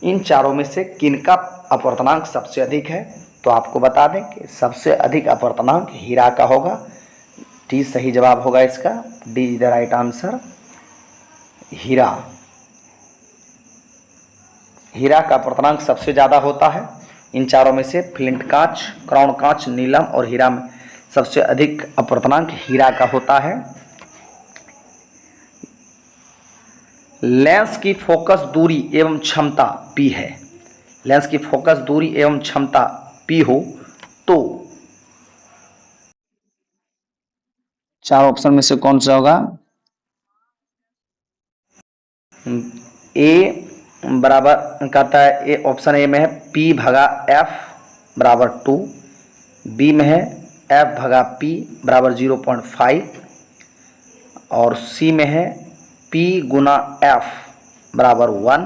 A: इन चारों में से किनका अपवर्तनांक सबसे अधिक है? तो आपको बता दें कि सबसे अधिक अपवर्तनांक हीरा का होगा। डी सही जवाब होगा इसका। D is the right answer. हीरा, हीरा का अपवर्तनांक सबसे ज़्यादा होता है। इन चारों में से फ्लिंट कांच, क्राउन कांच, नीलम और हीरा में सबसे अधिक अपवर्तनांक हीरा का होता है। लेंस की फोकस दूरी एवं क्षमता P है। लेंस की फोकस दूरी एवं क्षमता P हो तो 4 ऑप्शन में से कौन सा होगा? ए बराबर कहता है, ए ऑप्शन ए में है P भागा F बराबर 2, बी में है F भागा P बराबर 0.5 और सी में है P गुना F बराबर 1,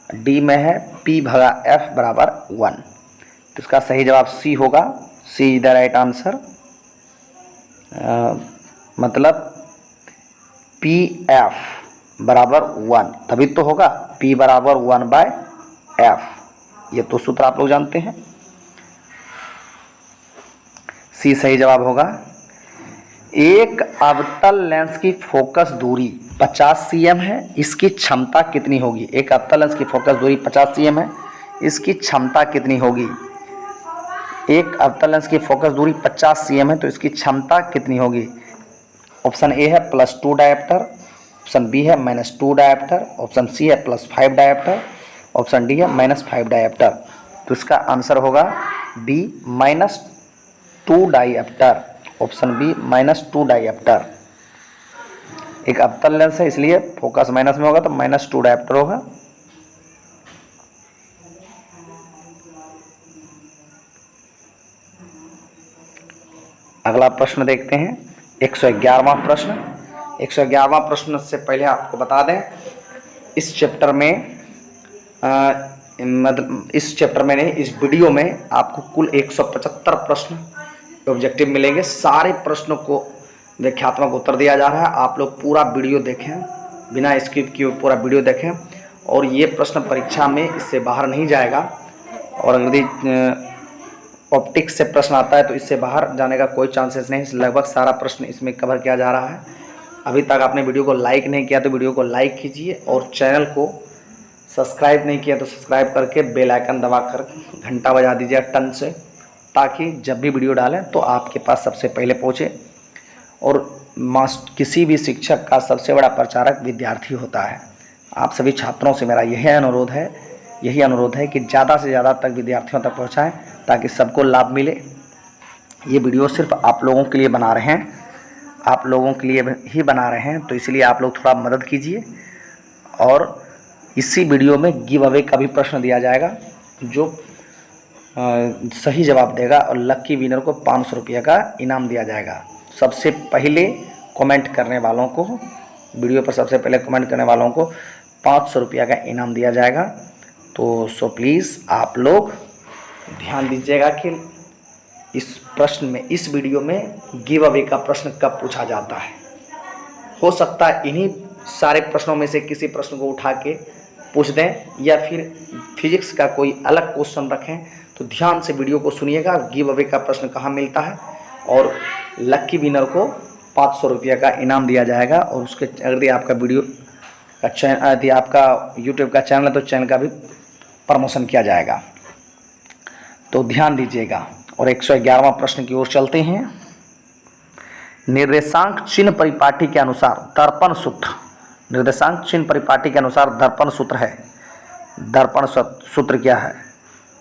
A: डी में है P भागा F बराबर 1। तो इसका सही जवाब सी होगा। C is the right answer. मतलब PF बराबर 1 तभी तो होगा। P बराबर 1/F, ये तो सूत्र आप लोग जानते हैं। सी सही जवाब होगा। एक अवतल लेंस की फोकस दूरी 50 cm है, इसकी क्षमता कितनी होगी? एक अवतल लेंस की फोकस दूरी 50 cm है, इसकी क्षमता कितनी होगी? एक अवतल लेंस की फोकस दूरी 50 cm है तो इसकी क्षमता कितनी होगी? ऑप्शन ए है +2 डायोप्टर, ऑप्शन बी है -2 डायोप्टर, ऑप्शन सी है +5 डायोप्टर, ऑप्शन डी है -5 डायोप्टर। तो इसका आंसर होगा B -2 dioptre. Option B -2 dioptre. एक अवतल लेंस है इसलिए फोकस माइनस में होगा तो -2 डायोप्टर होगा। अगला प्रश्न देखते हैं 111वां प्रश्न। 111वां प्रश्न से पहले आपको बता दें इस चैप्टर में मतलब इस चैप्टर में नहीं, इस वीडियो में आपको कुल 175 प्रश्न ऑब्जेक्टिव मिलेंगे। सारे प्रश्नों को व्याख्यात्मक उत्तर दिया जा रहा है। आप लोग पूरा वीडियो देखें, बिना स्किप किए पूरा वीडियो देखें। और ये प्रश्न परीक्षा में इससे बाहर नहीं जाएगा। और यदि ऑप्टिक्स से प्रश्न आता है तो इससे बाहर जाने का कोई चांसेस नहीं। लगभग सारा प्रश्न इसमें कवर किया जा रहा है। अभी तक आपने वीडियो को लाइक नहीं किया तो वीडियो को लाइक कीजिए और चैनल को सब्सक्राइब नहीं किया तो सब्सक्राइब करके बेल आइकन दबाकर घंटा बजा दीजिए टन से, ताकि जब भी वीडियो डालें तो आपके पास सबसे पहले पहुँचे। और किसी भी शिक्षक का सबसे बड़ा प्रचारक विद्यार्थी होता है। आप सभी छात्रों से मेरा यही अनुरोध है कि ज़्यादा से ज़्यादा तक विद्यार्थियों तक पहुँचाएँ ताकि सबको लाभ मिले। ये वीडियो सिर्फ आप लोगों के लिए बना रहे हैं, आप लोगों के लिए ही बना रहे हैं, तो इसलिए आप लोग थोड़ा मदद कीजिए। और इसी वीडियो में गिव अवे का भी प्रश्न दिया जाएगा। जो सही जवाब देगा और लक्की विनर को 500 रुपये का इनाम दिया जाएगा। सबसे पहले कमेंट करने वालों को, वीडियो पर सबसे पहले कमेंट करने वालों को 500 रुपये का इनाम दिया जाएगा। तो सो प्लीज़ आप लोग ध्यान दीजिएगा कि इस प्रश्न में, इस वीडियो में गिव अवे का प्रश्न कब पूछा जाता है। हो सकता है इन्हीं सारे प्रश्नों में से किसी प्रश्न को उठा के पूछ दें, या फिर फिजिक्स का कोई अलग क्वेश्चन रखें, तो ध्यान से वीडियो को सुनिएगा। गिव अवे का प्रश्न कहाँ मिलता है, और लक्की विनर को 500 रुपये का इनाम दिया जाएगा। और उसके यदि आपका वीडियो का यदि आपका यूट्यूब का चैनल है तो चैनल का भी प्रमोशन किया जाएगा। तो ध्यान दीजिएगा। और 111वां प्रश्न की ओर चलते हैं। निर्देशांक चिन्ह परिपाटी के अनुसार दर्पण सूत्र, निर्देशांक चिन्ह परिपाटी के अनुसार दर्पण सूत्र है। दर्पण सूत्र क्या है?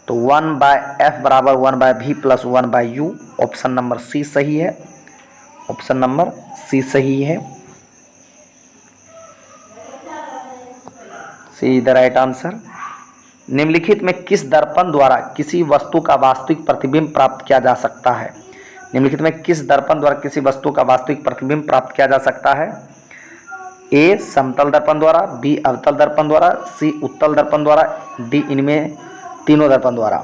A: तो 1/f बराबर 1/v plus 1/u। Option number C सही है। ऑप्शन नंबर सी सही है। सी इज द राइट आंसर। निम्नलिखित में किस दर्पण द्वारा किसी वस्तु का वास्तविक प्रतिबिंब प्राप्त किया जा सकता है? निम्नलिखित में किस दर्पण द्वारा किसी वस्तु का वास्तविक प्रतिबिंब प्राप्त किया जा सकता है? ए समतल दर्पण द्वारा, बी अवतल दर्पण द्वारा, सी उत्तल दर्पण द्वारा, डी इनमें तीनों दर्पण द्वारा।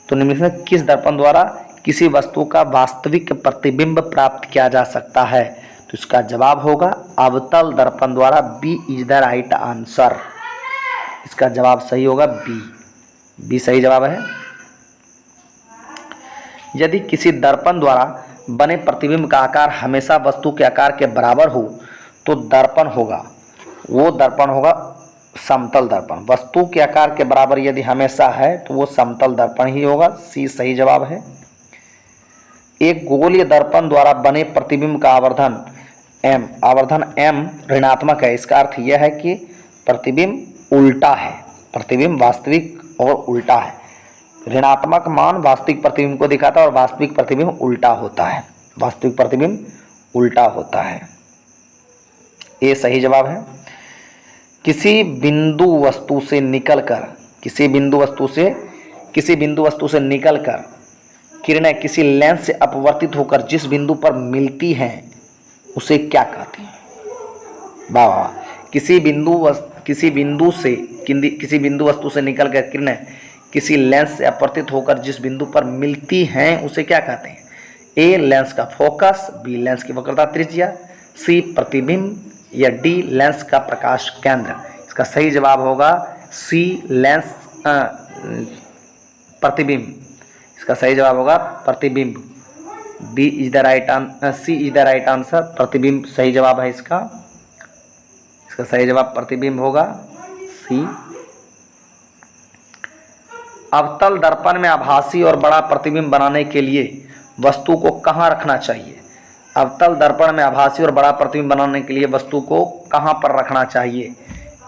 A: तो निम्नलिखित में किस दर्पण द्वारा किसी वस्तु का वास्तविक प्रतिबिंब प्राप्त किया जा सकता है? तो इसका जवाब होगा अवतल दर्पण द्वारा। B is the right answer. इसका जवाब सही होगा बी। बी सही जवाब है। यदि किसी दर्पण द्वारा बने प्रतिबिंब का आकार हमेशा वस्तु के आकार के बराबर हो तो दर्पण होगा, वो दर्पण होगा समतल दर्पण। वस्तु के आकार के बराबर यदि हमेशा है तो वो समतल दर्पण ही होगा। सी सही जवाब है। एक गोलीय दर्पण द्वारा बने प्रतिबिंब का आवर्धन m, आवर्धन m ऋणात्मक है। इसका अर्थ यह है कि प्रतिबिंब उल्टा है। प्रतिबिंब वास्तविक और उल्टा है। ऋणात्मक मान वास्तविक प्रतिबिंब को दिखाता है और वास्तविक प्रतिबिंब उल्टा होता है। वास्तविक प्रतिबिंब उल्टा होता है। ये सही जवाब है। किसी बिंदु वस्तु से निकलकर किरणें किसी लेंस से अपवर्तित होकर जिस बिंदु पर मिलती हैं उसे क्या कहते हैं? वाह वाह। किसी बिंदु वस्तु से निकलकर किरणें किसी लेंस से अपवर्तित होकर जिस बिंदु पर मिलती हैं उसे क्या कहते हैं? ए लेंस का फोकस, बी लेंस की वक्रता त्रिज्या, सी प्रतिबिंब, या डी लेंस का प्रकाश केंद्र। इसका सही जवाब होगा सी लेंस प्रतिबिंब। इसका सही जवाब होगा प्रतिबिंब। B is the right answer, C is the right answer. प्रतिबिंब सही जवाब है इसका सही जवाब प्रतिबिंब होगा सी। अवतल दर्पण में आभासी और बड़ा प्रतिबिंब बनाने के लिए वस्तु को कहाँ रखना चाहिए? अवतल दर्पण में आभासी और बड़ा प्रतिबिंब बनाने के लिए वस्तु को कहाँ पर रखना चाहिए?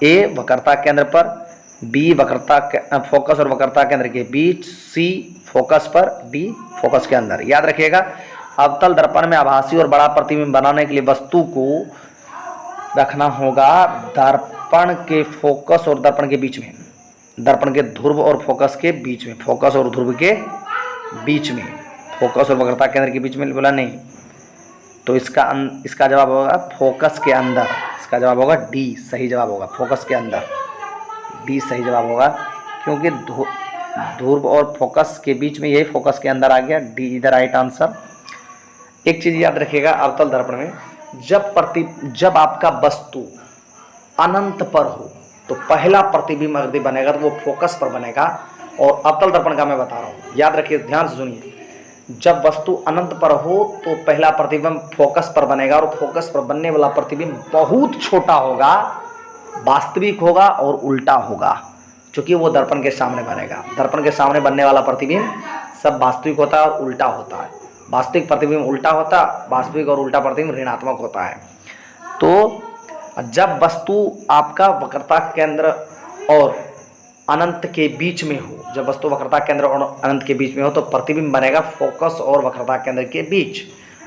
A: ए वक्रता केंद्र पर, बी वक्रता फोकस और वक्रता केंद्र के बीच, सी फोकस पर, डी फोकस के अंदर। याद रखिएगा, अवतल दर्पण में आभासी और बड़ा प्रतिबिंब बनाने के लिए वस्तु को रखना होगा दर्पण के फोकस और दर्पण के बीच में, दर्पण के ध्रुव और फोकस के बीच में, फोकस और ध्रुव के बीच में, फोकस और वक्रता केंद्र के बीच में बोला नहीं। तो इसका जवाब होगा फोकस के अंदर। इसका जवाब होगा डी सही जवाब होगा, फोकस के अंदर। डी सही जवाब होगा क्योंकि ध्रुव और फोकस के बीच में, यही फोकस के अंदर आ गया। D is the right answer. एक चीज याद रखिएगा, अवतल दर्पण में जब आपका वस्तु अनंत पर हो तो पहला प्रतिबिंब यदि बनेगा तो वो फोकस पर बनेगा। और अवतल दर्पण का मैं बता रहा हूँ, याद रखिए, ध्यान से सुनिए। जब वस्तु अनंत पर हो तो पहला प्रतिबिंब फोकस पर बनेगा और फोकस पर बनने वाला प्रतिबिंब बहुत छोटा होगा, वास्तविक होगा और उल्टा होगा, क्योंकि वो दर्पण के सामने बनेगा। दर्पण के सामने बनने वाला प्रतिबिंब सब वास्तविक होता है और उल्टा होता है। वास्तविक प्रतिबिंब उल्टा होता है, वास्तविक और उल्टा प्रतिबिंब ऋणात्मक होता है। तो जब वस्तु आपका वक्रता केंद्र और अनंत के बीच में हो, जब वस्तु वक्रता केंद्र और अनंत के बीच में हो तो प्रतिबिंब बनेगा फोकस और वक्रता केंद्र के बीच,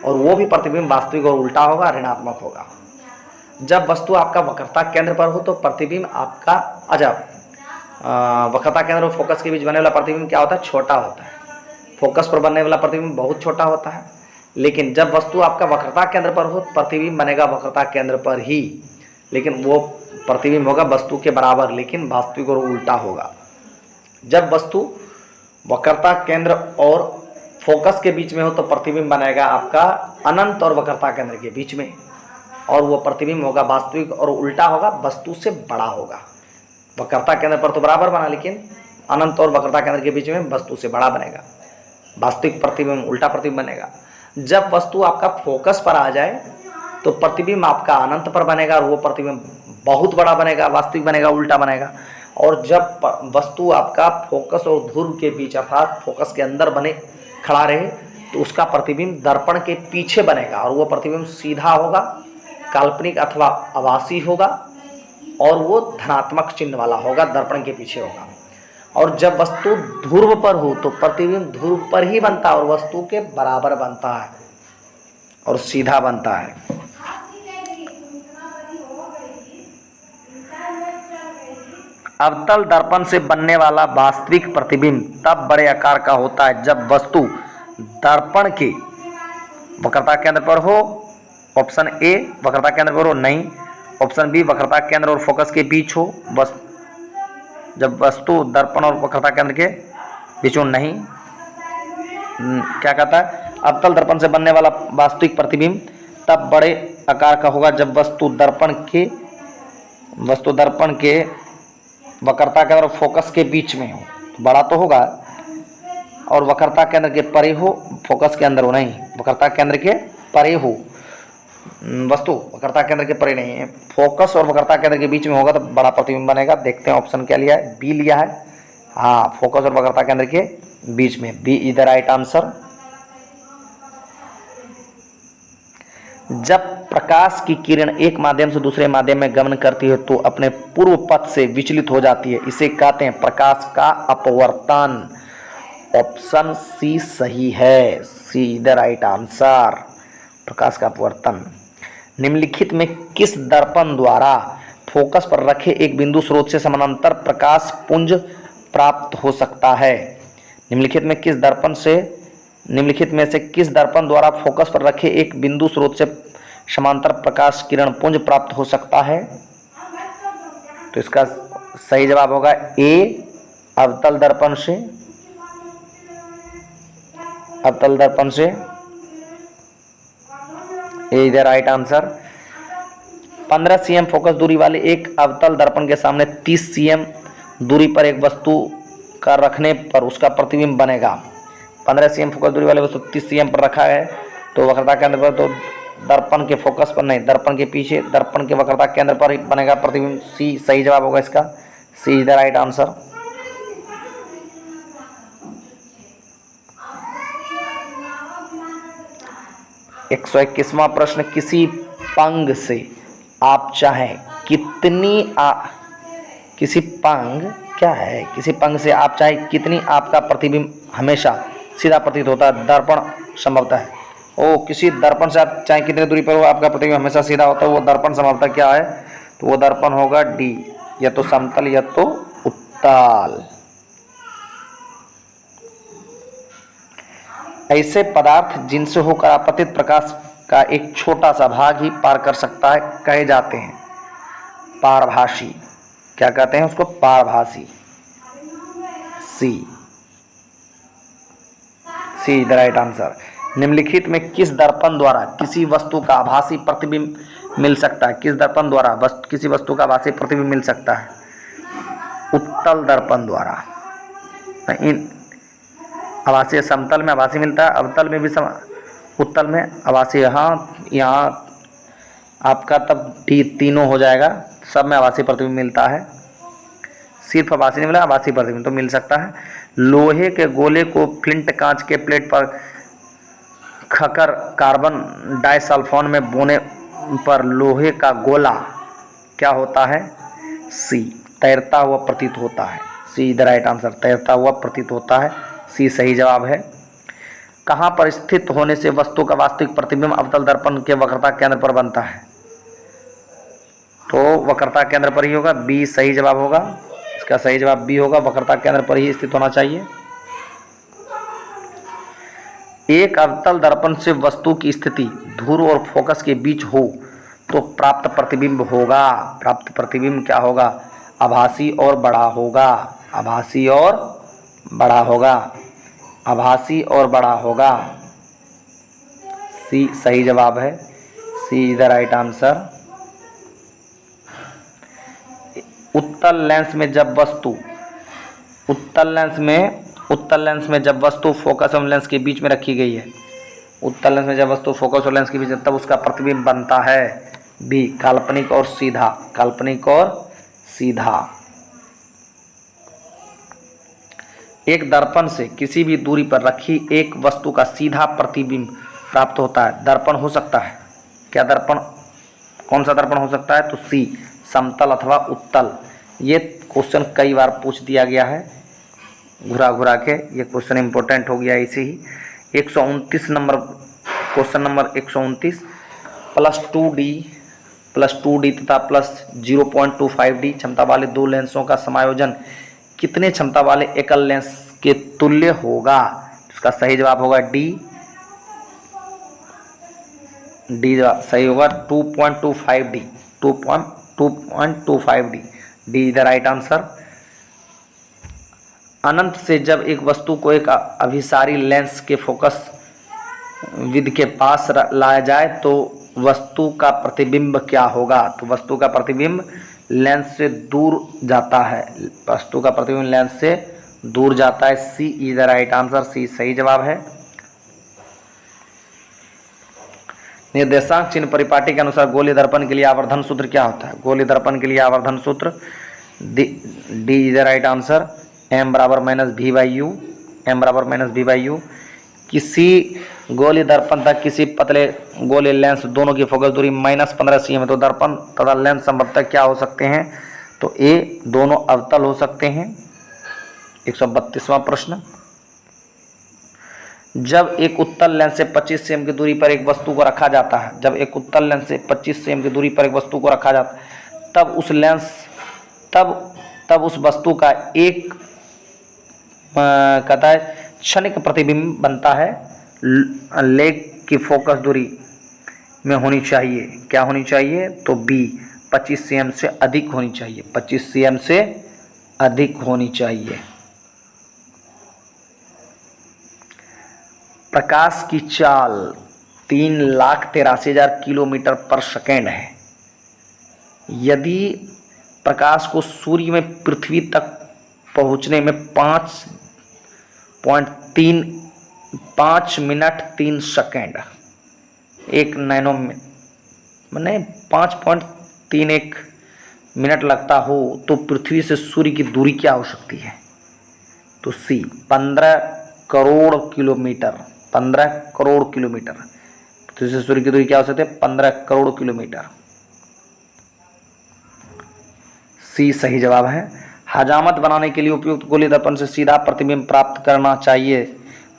A: और वो भी प्रतिबिंब वास्तविक और उल्टा होगा, ऋणात्मक होगा। जब वस्तु आपका वक्रता केंद्र पर हो तो प्रतिबिंब आपका वक्रता केंद्र और फोकस के बीच बनने वाला प्रतिबिंब क्या होता है? छोटा होता है। फोकस पर बनने वाला प्रतिबिंब बहुत छोटा होता है। लेकिन जब वस्तु आपका वक्रता केंद्र पर हो प्रतिबिंब बनेगा वक्रता केंद्र पर ही, लेकिन वो प्रतिबिंब होगा वस्तु के बराबर, लेकिन वास्तविक और उल्टा होगा। जब वस्तु वक्रता केंद्र और फोकस के बीच में हो तो प्रतिबिंब बनेगा आपका अनंत और वक्रता केंद्र के बीच में। और वो प्रतिबिंब होगा वास्तविक, और उल्टा होगा वस्तु से बड़ा होगा। वक्रता केंद्र पर तो बराबर बना, लेकिन अनंत और वक्रता केंद्र के बीच में वस्तु से बड़ा बनेगा। वास्तविक प्रतिबिंब उल्टा प्रतिबिंब बनेगा। जब वस्तु आपका फोकस पर आ जाए तो प्रतिबिंब आपका अनंत पर बनेगा और वो प्रतिबिंब बहुत बड़ा बनेगा, वास्तविक बनेगा, उल्टा बनेगा। और जब वस्तु आपका फोकस और ध्रुव के बीच अर्थात फोकस के अंदर बने खड़ा रहे तो उसका प्रतिबिंब दर्पण के पीछे बनेगा और वो प्रतिबिंब सीधा होगा, काल्पनिक अथवा आभासी होगा, और वो धनात्मक चिन्ह वाला होगा, दर्पण के पीछे होगा। और जब वस्तु ध्रुव पर हो तो प्रतिबिंब ध्रुव पर ही बनता है और वस्तु के बराबर बनता है और सीधा बनता है। अवतल दर्पण से बनने वाला वास्तविक प्रतिबिंब तब बड़े आकार का होता है जब वस्तु दर्पण के वक्रता केंद्र पर हो, ऑप्शन ए वक्रता केंद्र पर हो नहीं, ऑप्शन बी वक्रता केंद्र और फोकस के बीच हो, बस जब वस्तु दर्पण और वक्रता केंद्र के बीच हो नहीं। क्या कहता है, अवतल दर्पण से बनने वाला वास्तविक प्रतिबिंब तब बड़े आकार का होगा जब वस्तु दर्पण के वक्रता केंद्र और फोकस के बीच में हो, तो बड़ा तो होगा, और वक्रता केंद्र के परे हो, फोकस के अंदर हो नहीं, वक्रता केंद्र के परे हो वस्तु, वक्रता केंद्र के परे नहीं है, फोकस और वक्रता केंद्र के बीच में होगा तो बड़ा प्रतिबिंब बनेगा। देखते हैं ऑप्शन क्या लिया है, बी लिया है। हाँ, फोकस और वक्रता केंद्र के बीच में, B is the right answer. जब प्रकाश की किरण एक माध्यम से दूसरे माध्यम में गमन करती है तो अपने पूर्व पथ से विचलित हो जाती है, इसे कहते हैं प्रकाश का अपवर्तन। ऑप्शन सी सही है, सी इज द राइट आंसर, प्रकाश का अपवर्तन। निम्नलिखित में किस दर्पण द्वारा फोकस पर रखे एक बिंदु स्रोत से समानांतर प्रकाश पुंज प्राप्त हो सकता है? निम्नलिखित में से किस दर्पण द्वारा फोकस पर रखे एक बिंदु स्रोत से समांतर प्रकाश किरण पुंज प्राप्त हो सकता है? तो इसका सही जवाब होगा ए अवतल दर्पण से। अवतल दर्पण से, A is the right answer. 15 cm focus दूरी वाले एक अवतल दर्पण के सामने 30 cm दूरी पर एक वस्तु का रखने पर उसका प्रतिबिंब बनेगा। 15 cm फोकस दूरी वाले वस्तु 30 cm पर रखा है तो वक्रता केंद्र पर, तो दर्पण के फोकस पर नहीं, दर्पण के पीछे, दर्पण के वक्रता केंद्र पर ही बनेगा प्रतिबिंब। सी सही जवाब होगा इसका, सी इज द राइट आंसर। एक 121वां प्रश्न, किसी पंग से आप चाहें किसी पंग से आप चाहे कितनी आपका प्रतिबिंब हमेशा सीधा प्रतीत होता है? दर्पण संभवतः है। किसी दर्पण से आप चाहे कितनी दूरी पर हो आपका प्रतिबिंब हमेशा सीधा होता है, वो दर्पण संभवतः क्या है? तो वो दर्पण होगा डी, या तो समतल या तो उत्तल। ऐसे पदार्थ जिनसे होकर आपतित प्रकाश का एक छोटा सा भाग ही पार कर सकता है कहे जाते हैं पारभासी। क्या कहते हैं उसको? पारभासी। C the right answer. निम्नलिखित में किस दर्पण द्वारा किसी वस्तु का आभासी प्रतिबिंब मिल सकता है? किस दर्पण द्वारा किसी वस्तु का आभासी प्रतिबिंब मिल सकता है? उत्तल दर्पण द्वारा। आभासी समतल में आभासी मिलता है, अवतल में भी उत्तल में आभासी। यहाँ आपका तब तीनों हो जाएगा, सब में आभासी प्रतिबिंब मिलता है। सिर्फ आभासी नहीं मिला, आभासी प्रतिबिंब तो मिल सकता है। लोहे के गोले को फ्लिंट कांच के प्लेट पर खकर कार्बन डाइसल्फान में बोने पर लोहे का गोला क्या होता है? सी तैरता हुआ प्रतीत होता है। सी द राइट आंसर, तैरता हुआ प्रतीत होता है, सी सही जवाब है। कहाँ पर स्थित होने से वस्तु का वास्तविक प्रतिबिंब अवतल दर्पण के वक्रता केंद्र पर बनता है? तो वक्रता केंद्र पर ही होगा, बी सही जवाब होगा। इसका सही जवाब बी होगा, वक्रता केंद्र पर ही स्थित होना चाहिए। एक अवतल दर्पण से वस्तु की स्थिति ध्रुव और फोकस के बीच हो तो प्राप्त प्रतिबिंब होगा, प्राप्त प्रतिबिंब क्या होगा? आभासी और बड़ा होगा, आभासी और बड़ा होगा, आभासी और बड़ा होगा। सी सही जवाब है, सी इज द राइट आंसर। उत्तल लेंस में जब वस्तु उत्तल लेंस में जब वस्तु फोकस और लेंस के बीच में रखी गई है, उत्तल लेंस में जब वस्तु फोकस और लेंस के बीच में, तब उसका प्रतिबिंब बनता है बी काल्पनिक और सीधा। काल्पनिक और सीधा। एक दर्पण से किसी भी दूरी पर रखी एक वस्तु का सीधा प्रतिबिंब प्राप्त होता है। दर्पण हो सकता है क्या? दर्पण कौन सा दर्पण हो सकता है? तो सी समतल अथवा उत्तल। ये क्वेश्चन कई बार पूछ दिया गया है घुरा घुरा के, ये क्वेश्चन इंपॉर्टेंट हो गया इसे ही। 129 नंबर क्वेश्चन नंबर 129 +2D तथा +0.25D क्षमता वाले दो लेंसों का समायोजन कितने क्षमता वाले एकल लेंस के तुल्य होगा? इसका सही जवाब होगा डी सही होगा 2.25D 2.25D D is the right answer. अनंत से जब एक वस्तु को एक अभिसारी लेंस के फोकस विद के पास लाया जाए तो वस्तु का प्रतिबिंब क्या होगा? तो वस्तु का प्रतिबिंब लेंस से दूर जाता है। वस्तु का प्रतिबिंब लेंस से दूर जाता है। सी is the right answer. C सही जवाब है। निर्देशांक चिन्ह परिपाटी के अनुसार गोलीय दर्पण के लिए आवर्धन सूत्र क्या होता है? गोलीय दर्पण के लिए आवर्धन सूत्र D is the right answer. m बराबर -v/u। m बराबर -v/u। किसी गोलीय दर्पण तक किसी पतले गोलीय लेंस दोनों की फोकस दूरी -15 cm है, तो दर्पण तथा लेंस संभवतः क्या हो सकते हैं? तो ए दोनों अवतल हो सकते हैं। 132वां प्रश्न, जब एक उत्तल लेंस से 25 cm की दूरी पर एक वस्तु को रखा जाता है, जब एक उत्तल लेंस से 25 cm की दूरी पर एक वस्तु को रखा जाता है, तब उस वस्तु का एक कहता है क्षणिक प्रतिबिंब बनता है लेग की फोकस दूरी में होनी चाहिए। क्या होनी चाहिए? तो बी 25 cm से अधिक होनी चाहिए। 25 cm से अधिक होनी चाहिए। प्रकाश की चाल 3,83,000 किलोमीटर पर सेकेंड है। यदि प्रकाश को सूर्य में पृथ्वी तक पहुंचने में 5 मिनट 3 सेकेंड, एक नैनो मैंने 5.31 मिनट लगता हो, तो पृथ्वी से सूर्य की दूरी क्या हो सकती है? तो सी 15 करोड़ किलोमीटर। 15 करोड़ किलोमीटर पृथ्वी से सूर्य की दूरी क्या हो सकती है? 15 करोड़ किलोमीटर। सी सही जवाब है। हजामत बनाने के लिए उपयुक्त गोलीय दर्पण से सीधा प्रतिबिंब प्राप्त करना चाहिए।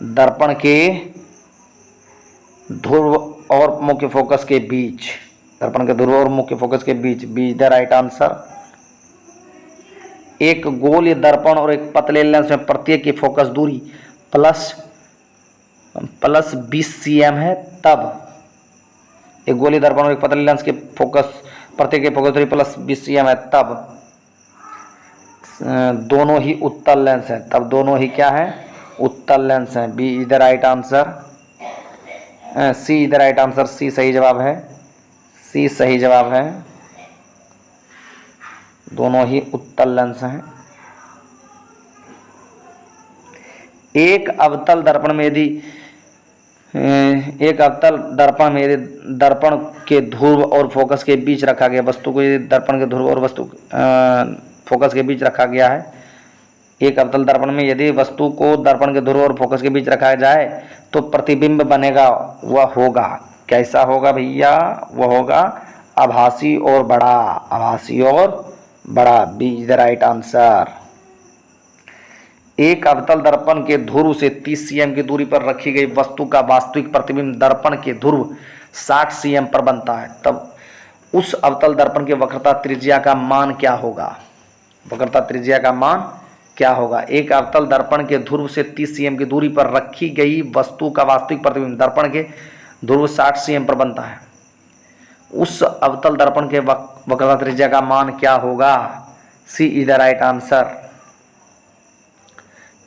A: दर्पण के ध्रुव और मुख्य फोकस के बीच, दर्पण के ध्रुव और मुख्य फोकस के बीच बी द राइट आंसर। एक गोलीय दर्पण और एक पतले लेंस में प्रत्येक की फोकस दूरी प्लस 20 cm है, तब एक गोलीय दर्पण और एक पतले लेंस के फोकस प्रत्येक की फोकस दूरी प्लस 20 cm है, तब दोनों ही उत्तल लेंस हैं। तब दोनों ही क्या है? उत्तल लेंस हैं। B is the right answer. C is the right answer. C सही जवाब है। सी सही जवाब है। दोनों ही उत्तल लेंस हैं। एक अवतल दर्पण में यदि दर्पण के ध्रुव और फोकस के बीच रखा गया वस्तु को, यदि दर्पण के ध्रुव और वस्तु फोकस के बीच रखा गया है, एक अवतल दर्पण में यदि वस्तु को दर्पण के ध्रुव और फोकस के बीच रखा जाए तो प्रतिबिंब बनेगा, वह होगा कैसा होगा भैया? वह होगा आभासी और बड़ा। आभासी और बड़ा। B is the right answer. एक अवतल दर्पण के ध्रुव से 30 cm की दूरी पर रखी गई वस्तु का वास्तविक प्रतिबिंब दर्पण के ध्रुव 60 cm पर बनता है, तब उस अवतल दर्पण की वक्रता त्रिज्या का मान क्या होगा? वक्रता त्रिज्या का मान क्या होगा? एक अवतल दर्पण के ध्रुव से 30 cm की दूरी पर रखी गई वस्तु का वास्तविक प्रतिबिंब दर्पण के ध्रुव 60 cm पर बनता है, उस अवतल दर्पण के वक्रता त्रिज्या का मान क्या होगा? C is the right answer.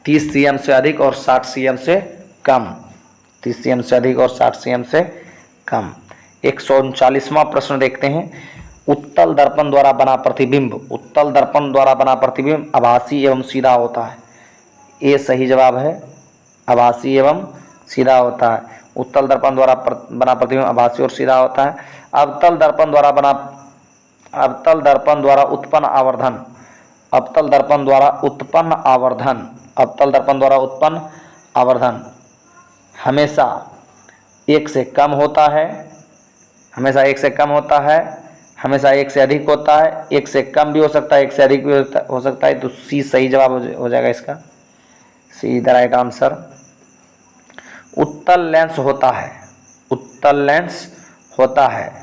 A: 30 cm से अधिक और 60 cm से कम। 30 cm से अधिक और 60 cm से कम। 139वां प्रश्न देखते हैं। उत्तल दर्पण द्वारा बना प्रतिबिंब, उत्तल दर्पण द्वारा बना प्रतिबिंब आभासी एवं सीधा होता है। ये सही जवाब है, आभासी एवं सीधा होता है। उत्तल दर्पण द्वारा बना प्रतिबिंब आभासी और सीधा होता है। अवतल दर्पण द्वारा उत्पन्न आवर्धन, अवतल दर्पण द्वारा उत्पन्न आवर्धन, अवतल दर्पण द्वारा उत्पन्न आवर्धन हमेशा 1 से कम होता है, हमेशा 1 से कम होता है, हमेशा 1 से अधिक होता है, 1 से कम भी हो सकता है, 1 से अधिक भी हो सकता है। तो सी सही जवाब हो जाएगा इसका, सी द राइट आंसर। उत्तल लेंस होता है, उत्तल लेंस होता है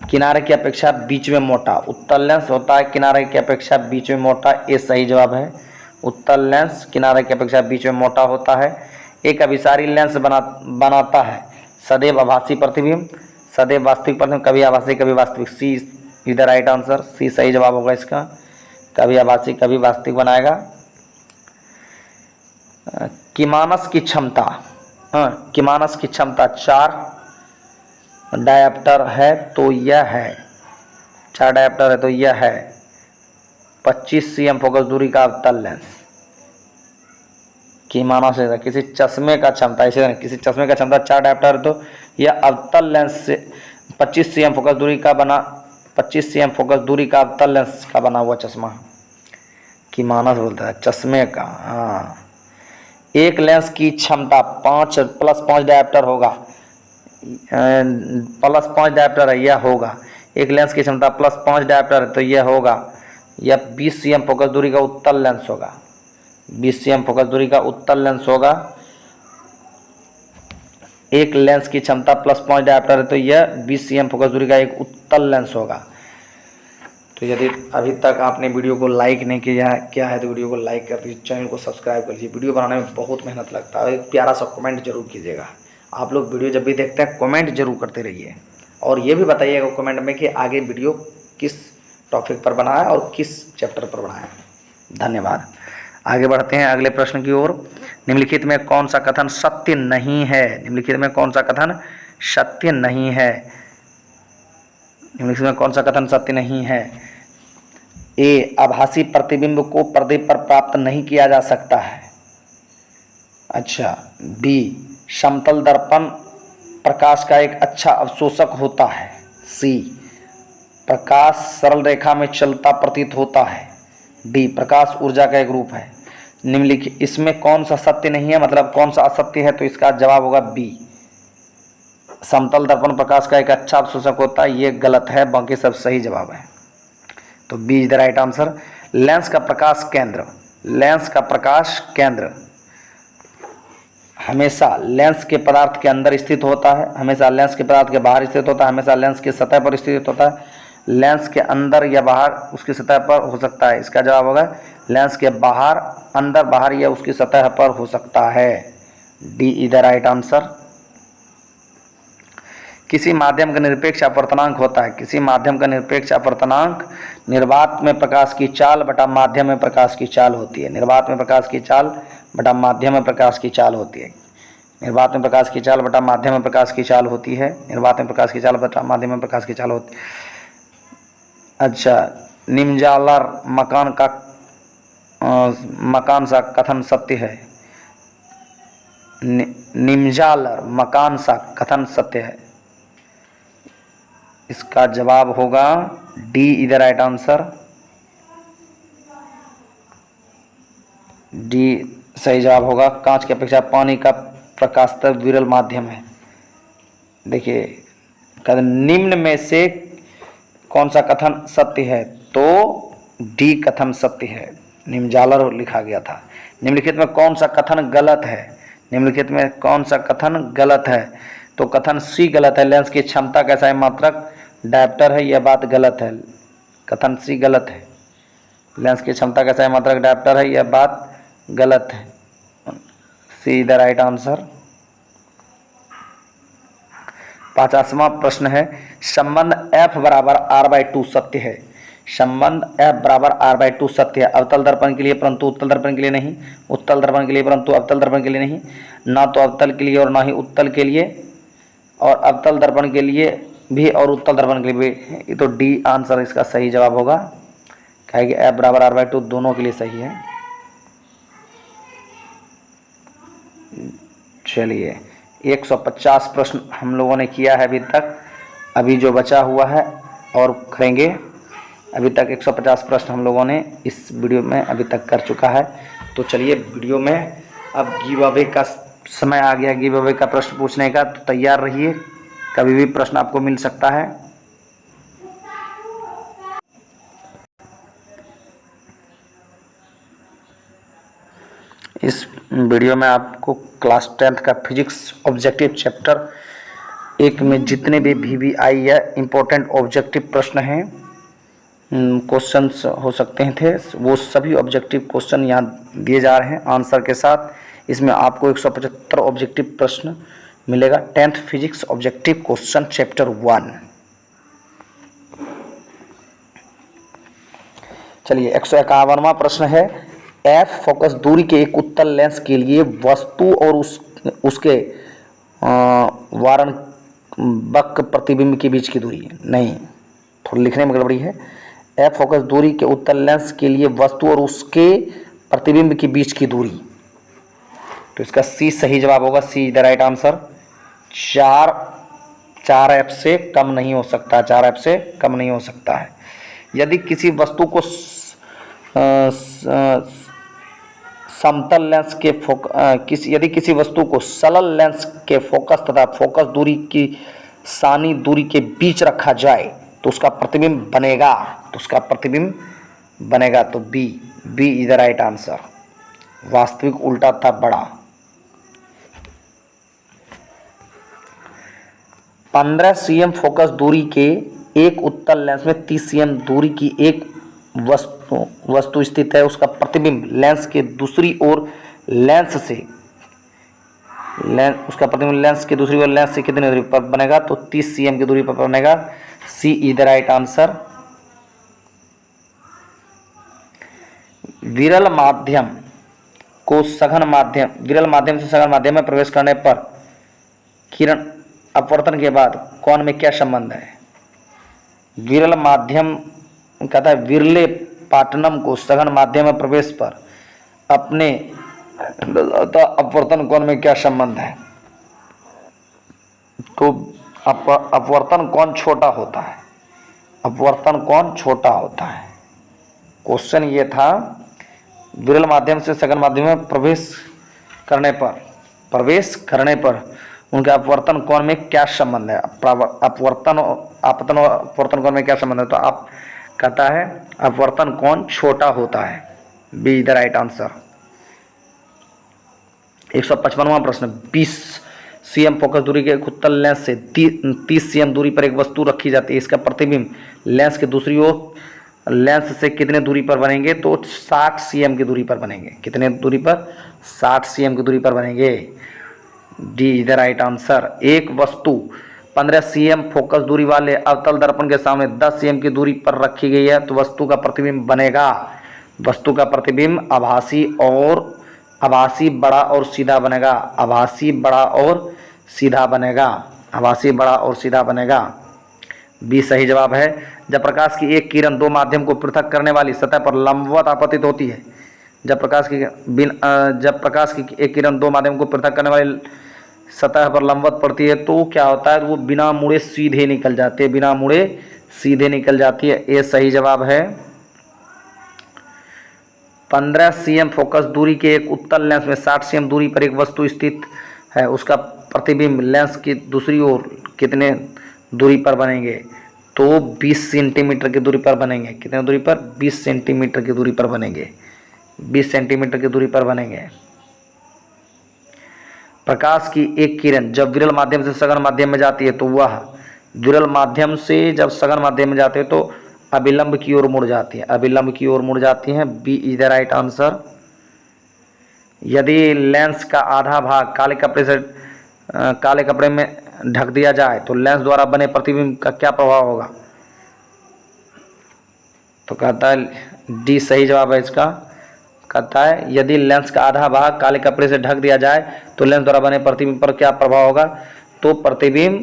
A: किनारे की अपेक्षा बीच में मोटा, उत्तल लेंस होता है किनारे की अपेक्षा बीच में मोटा, ये सही जवाब है। उत्तल लेंस किनारे की अपेक्षा बीच में मोटा होता है। एक अभिसारी लेंस बनाता है सदैव आभासी प्रतिबिंब, सदैव वास्तविक प्रतिबिंब, कभी आभासी कभी वास्तविक। सी is the right answer, C सही जवाब होगा इसका, कभी आभासी कभी वास्तविक बनाएगा। किमानस की क्षमता, किमानस की क्षमता 4 डायप्टर है तो यह है, 4 डायप्टर है तो यह है 25 cm फोकस दूरी का अवतल लेंस। किमानस है किसी चश्मे का क्षमता, ऐसे किसी चश्मे का क्षमता 4 डायप्टर है तो यह अवतल लेंस से 25 cm फोकस दूरी का बना, 25 cm फोकस दूरी का अवतल लेंस का बना हुआ चश्मा किमानस बोलता है, चश्मे का। हाँ, एक लेंस की क्षमता 5 + 5 डायप्टर होगा, +5 डायप्टर है यह होगा। एक लेंस की क्षमता +5 डायप्टर है तो यह होगा, यह 20 cm फोकस दूरी का उत्तल लेंस होगा, 20 cm फोकस दूरी का उत्तल लेंस होगा। एक लेंस की क्षमता +5 डायप्टर है तो यह 20 cm फोकस दूरी का एक उत्तल लेंस होगा। तो यदि अभी तक आपने वीडियो को लाइक नहीं किया है तो वीडियो को लाइक कर दीजिए, चैनल को सब्सक्राइब कर लीजिए। वीडियो बनाने में बहुत मेहनत लगता है, एक प्यारा सा कमेंट जरूर कीजिएगा। आप लोग वीडियो जब भी देखते हैं कमेंट जरूर करते रहिए, और ये भी बताइएगा कमेंट में कि आगे वीडियो किस टॉपिक पर बना है और किस चैप्टर पर बना है। धन्यवाद। आगे बढ़ते हैं अगले प्रश्न की ओर। निम्नलिखित में कौन सा कथन सत्य नहीं है? निम्नलिखित में कौन सा कथन सत्य नहीं है? निम्नलिखित में कौन सा कथन सत्य नहीं है? ए, आभासी प्रतिबिंब को पर्दे पर प्राप्त नहीं किया जा सकता है। अच्छा। बी, समतल दर्पण प्रकाश का एक अच्छा अवशोषक होता है। सी, प्रकाश सरल रेखा में चलता प्रतीत होता है। डी, प्रकाश ऊर्जा का एक रूप है। निम्नलिखित इसमें कौन सा सत्य नहीं है, मतलब कौन सा असत्य है? तो इसका जवाब होगा बी, समतल दर्पण प्रकाश का एक अच्छा अवशोषक होता है। ये गलत है, बाकी सब सही जवाब है। तो B is the right answer. Lens का प्रकाश केंद्र, लेंस का प्रकाश केंद्र हमेशा लेंस के पदार्थ के अंदर स्थित होता है, हमेशा लेंस के पदार्थ के बाहर स्थित होता है, हमेशा लेंस की सतह पर स्थित होता है। लेंस के अंदर या बाहर उसकी सतह पर हो सकता है, इसका जवाब होगा लेंस के बाहर, अंदर, बाहर या उसकी सतह पर हो सकता है। D is the right answer. किसी माध्यम का निरपेक्ष अपवर्तनांक होता है, किसी माध्यम का निरपेक्ष अपवर्तनांक निर्वात में प्रकाश की चाल बटा माध्यम में प्रकाश की चाल होती है। निर्वात में प्रकाश की चाल बटा माध्यम में प्रकाश की चाल होती है। निर्वात में प्रकाश की चाल बटा माध्यम में प्रकाश की चाल होती है। निर्वात में प्रकाश की चाल बटा माध्यम में प्रकाश की चाल होती है। अच्छा। निम्जालर मकान सा कथन सत्य है। निम्जालर मकान सा कथन सत्य है। इसका जवाब होगा D is the right answer. D सही जवाब होगा। कांच की अपेक्षा पानी का प्रकाशतत्व विरल माध्यम है। देखिए, निम्न में से कौन सा कथन सत्य है? तो डी कथन सत्य है। निम्जालर लिखा गया था। निम्नलिखित में कौन सा कथन गलत है? निम्नलिखित में कौन सा कथन गलत है? तो कथन सी गलत है। लेंस की क्षमता का सही मात्रक डायप्टर है, यह बात गलत है। कथन सी गलत है। लेंस की क्षमता का सही मात्रक डायप्टर है, यह बात गलत है। C the right answer. 50वां प्रश्न है, संबंध F बराबर R/2 सत्य है। संबंध F बराबर R/2 सत्य है। अवतल दर्पण के लिए परंतु उत्तल दर्पण के लिए नहीं, उत्तल दर्पण के लिए परंतु अवतल दर्पण के लिए नहीं, ना तो अवतल के लिए और ना ही उत्तल के लिए। और अवतल दर्पण के लिए भी और उत्तल दर्पण के लिए भी। ये तो डी आंसर इसका सही जवाब होगा, क्या है कि F बराबर R/2 दोनों के लिए सही है। चलिए 150 प्रश्न हम लोगों ने किया है अभी तक, अभी जो बचा हुआ है और करेंगे। अभी तक 150 प्रश्न हम लोगों ने इस वीडियो में अभी तक कर चुका है। तो चलिए वीडियो में अब गिव अवे का समय आ गया, गिव अवे का प्रश्न पूछने का, तो तैयार रहिए, कभी भी प्रश्न आपको मिल सकता है। इस वीडियो में आपको क्लास 10th का फिजिक्स ऑब्जेक्टिव चैप्टर 1 में जितने भी VVI या इम्पोर्टेंट ऑब्जेक्टिव प्रश्न हैं, क्वेश्चंस हो सकते हैं थे, वो सभी ऑब्जेक्टिव क्वेश्चन यहाँ दिए जा रहे हैं आंसर के साथ। इसमें आपको 175 ऑब्जेक्टिव प्रश्न मिलेगा। 10th physics objective question chapter 1। चलिए 151वां प्रश्न है, एफ फोकस दूरी के एक उत्तल लेंस के लिए वस्तु और उसके वारण वक्र प्रतिबिंब के बीच की दूरी। नहीं, थोड़ा लिखने में गड़बड़ी है। एफ फोकस दूरी के उत्तल लेंस के लिए वस्तु और उसके प्रतिबिंब के बीच की दूरी, तो इसका सी सही जवाब होगा। C is the right answer. 4F से कम नहीं हो सकता, 4F से कम नहीं हो सकता है। यदि किसी वस्तु को समतल लेंस के यदि किसी वस्तु को सरल लेंस के फोकस तथा फोकस दूरी की सानी दूरी के बीच रखा जाए तो उसका प्रतिबिंब बनेगा, तो B is the right answer. वास्तविक उल्टा था बड़ा। 15 cm फोकस दूरी के एक उत्तल लेंस में 30 cm दूरी की एक वस्तु स्थित है। उसका प्रतिबिंब लेंस के दूसरी ओर लेंस से कितनी दूरी पर बनेगा? तो 30 cm की दूरी पर बनेगा। सी इज द राइट आंसर। विरल माध्यम से सघन माध्यम में प्रवेश करने पर किरण अपवर्तन के बाद कोण में क्या संबंध है? विरल माध्यम कहता है विरले पाटनम को सघन माध्यम में प्रवेश पर अपने अपवर्तन कोण में क्या संबंध है? तो अपवर्तन कोण छोटा होता है, क्वेश्चन ये था विरल माध्यम से सघन माध्यम में प्रवेश करने पर उनके अपवर्तन कोण में क्या संबंध है? अपवर्तन कोण में क्या संबंध है? तो आप कहता है अपवर्तन कोण छोटा होता है। B is the right answer. 155वां प्रश्न, 20 cm फोकस दूरी के उत्तल लेंस से 30 cm दूरी पर एक वस्तु रखी जाती है। इसका प्रतिबिंब लेंस के दूसरी ओर लेंस से कितने दूरी पर बनेंगे? तो 60 cm की दूरी पर बनेंगे। कितने दूरी पर? 60 cm की दूरी पर बनेंगे। D is the right answer. एक वस्तु 15 cm फोकस दूरी वाले अवतल दर्पण के सामने 10 cm की दूरी पर रखी गई है, तो वस्तु का प्रतिबिंब बनेगा। वस्तु का प्रतिबिंब आभासी बड़ा और सीधा बनेगा। बी सही जवाब है। जब प्रकाश की एक किरण दो माध्यम को पृथक करने वाली सतह पर लंबवत आपतित होती है, जब प्रकाश की एक किरण दो माध्यम को पृथक करने वाली सतह पर लंबवत पड़ती है तो क्या होता है? वो बिना मुड़े सीधे निकल जाती है। ये सही जवाब है। 15 cm फोकस दूरी के एक उत्तल लेंस में 60 cm दूरी पर एक वस्तु स्थित है। उसका प्रतिबिंब लेंस की दूसरी ओर कितने दूरी पर बनेंगे? तो 20 सेंटीमीटर की दूरी पर बनेंगे। कितने दूरी पर? 20 सेंटीमीटर की दूरी पर बनेंगे। 20 सेंटीमीटर की दूरी पर बनेंगे। प्रकाश की एक किरण जब विरल माध्यम से सघन माध्यम में जाती है तो वह विरल माध्यम से जब सघन माध्यम में जाते हैं तो अभिलंब की ओर मुड़ जाती है। B is the right answer. यदि लेंस का आधा भाग काले कपड़े में ढक दिया जाए तो लेंस द्वारा बने प्रतिबिंब का क्या प्रभाव होगा? तो कहता है डी सही जवाब है इसका। कहता है यदि लेंस का आधा भाग काले कपड़े से ढक दिया जाए तो लेंस द्वारा बने प्रतिबिंब पर क्या प्रभाव होगा? तो प्रतिबिंब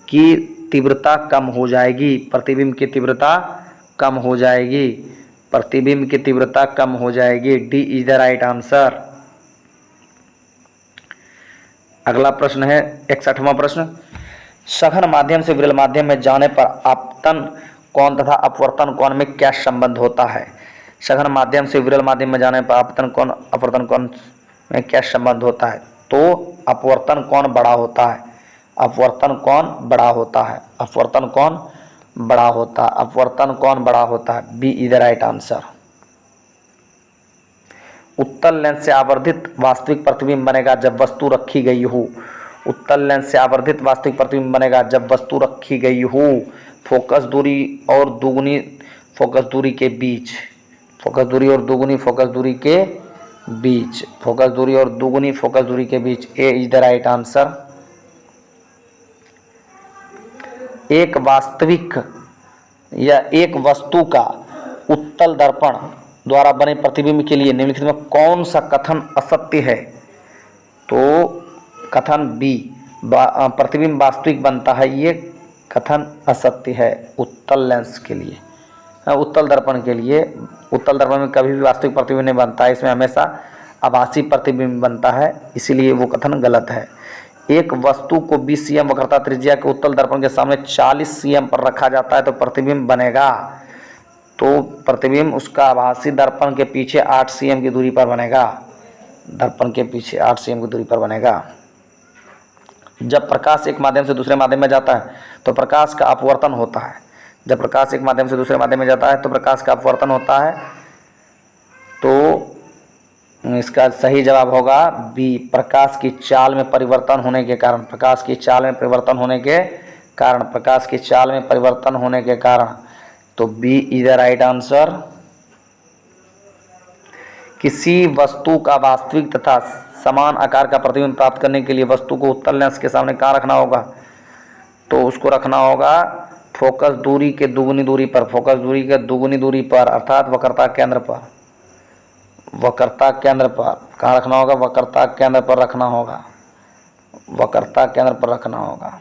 A: की तीव्रता कम हो जाएगी, प्रतिबिंब की तीव्रता कम हो जाएगी, प्रतिबिंब की तीव्रता कम हो जाएगी। D is the right answer. अगला प्रश्न है 61वां प्रश्न। सघन माध्यम से विरल माध्यम में जाने पर आपतन कोण तथा अपवर्तन कोण में क्या संबंध होता है? सघन माध्यम से विरल माध्यम में जाने पर आपतन कोण अपवर्तन कोण में क्या संबंध होता है? तो अपवर्तन कोण बड़ा होता है, अपवर्तन कोण बड़ा होता है, अपवर्तन कोण बड़ा होता है, अपवर्तन कोण बड़ा होता है। B is the right answer. उत्तल लेंस से आवर्धित वास्तविक प्रतिबिंब बनेगा जब वस्तु रखी गई हो। उत्तल लेंस से आवर्धित वास्तविक प्रतिबिंब बनेगा जब वस्तु रखी गई हो फोकस दूरी और दुगुनी फोकस दूरी के बीच, फोकस दूरी और दुगुनी फोकस दूरी के बीच, फोकस दूरी और दुगुनी फोकस दूरी के बीच। ए इज द राइट आंसर। एक वास्तविक या एक वस्तु का उत्तल दर्पण द्वारा बने प्रतिबिंब के लिए निम्नलिखित में कौन सा कथन असत्य है? तो कथन बी, प्रतिबिंब वास्तविक बनता है, ये कथन असत्य है उत्तल लेंस के लिए, उत्तल दर्पण के लिए। उत्तल दर्पण में कभी भी वास्तविक प्रतिबिंब नहीं बनता है, इसमें हमेशा आभासी प्रतिबिंब बनता है, इसीलिए वो कथन गलत है। एक वस्तु को 20 cm वक्रता त्रिज्या के उत्तल दर्पण के सामने 40 cm पर रखा जाता है तो प्रतिबिंब बनेगा। तो प्रतिबिंब उसका आभासी दर्पण के पीछे 8 cm की दूरी पर बनेगा, दर्पण के पीछे 8 cm की दूरी पर बनेगा। जब प्रकाश एक माध्यम से दूसरे माध्यम में जाता है तो प्रकाश का अपवर्तन होता है। जब प्रकाश एक माध्यम से दूसरे माध्यम में जाता है तो प्रकाश का अपवर्तन होता है। तो इसका सही जवाब होगा बी, प्रकाश की चाल में परिवर्तन होने के कारण, प्रकाश की चाल में परिवर्तन होने के कारण, प्रकाश की चाल में परिवर्तन होने के कारण। तो B is the right answer. किसी वस्तु का वास्तविक तथा समान आकार का प्रतिबिंब प्राप्त करने के लिए वस्तु को उत्तल लेंस के सामने कहाँ रखना होगा? तो उसको रखना होगा फोकस दूरी के दुगुनी दूरी पर, फोकस दूरी के दुगुनी दूरी पर, अर्थात वक्रता केंद्र पर, वक्रता केंद्र पर। कहाँ रखना होगा? वक्रता केंद्र पर रखना होगा, वक्रता केंद्र पर रखना होगा।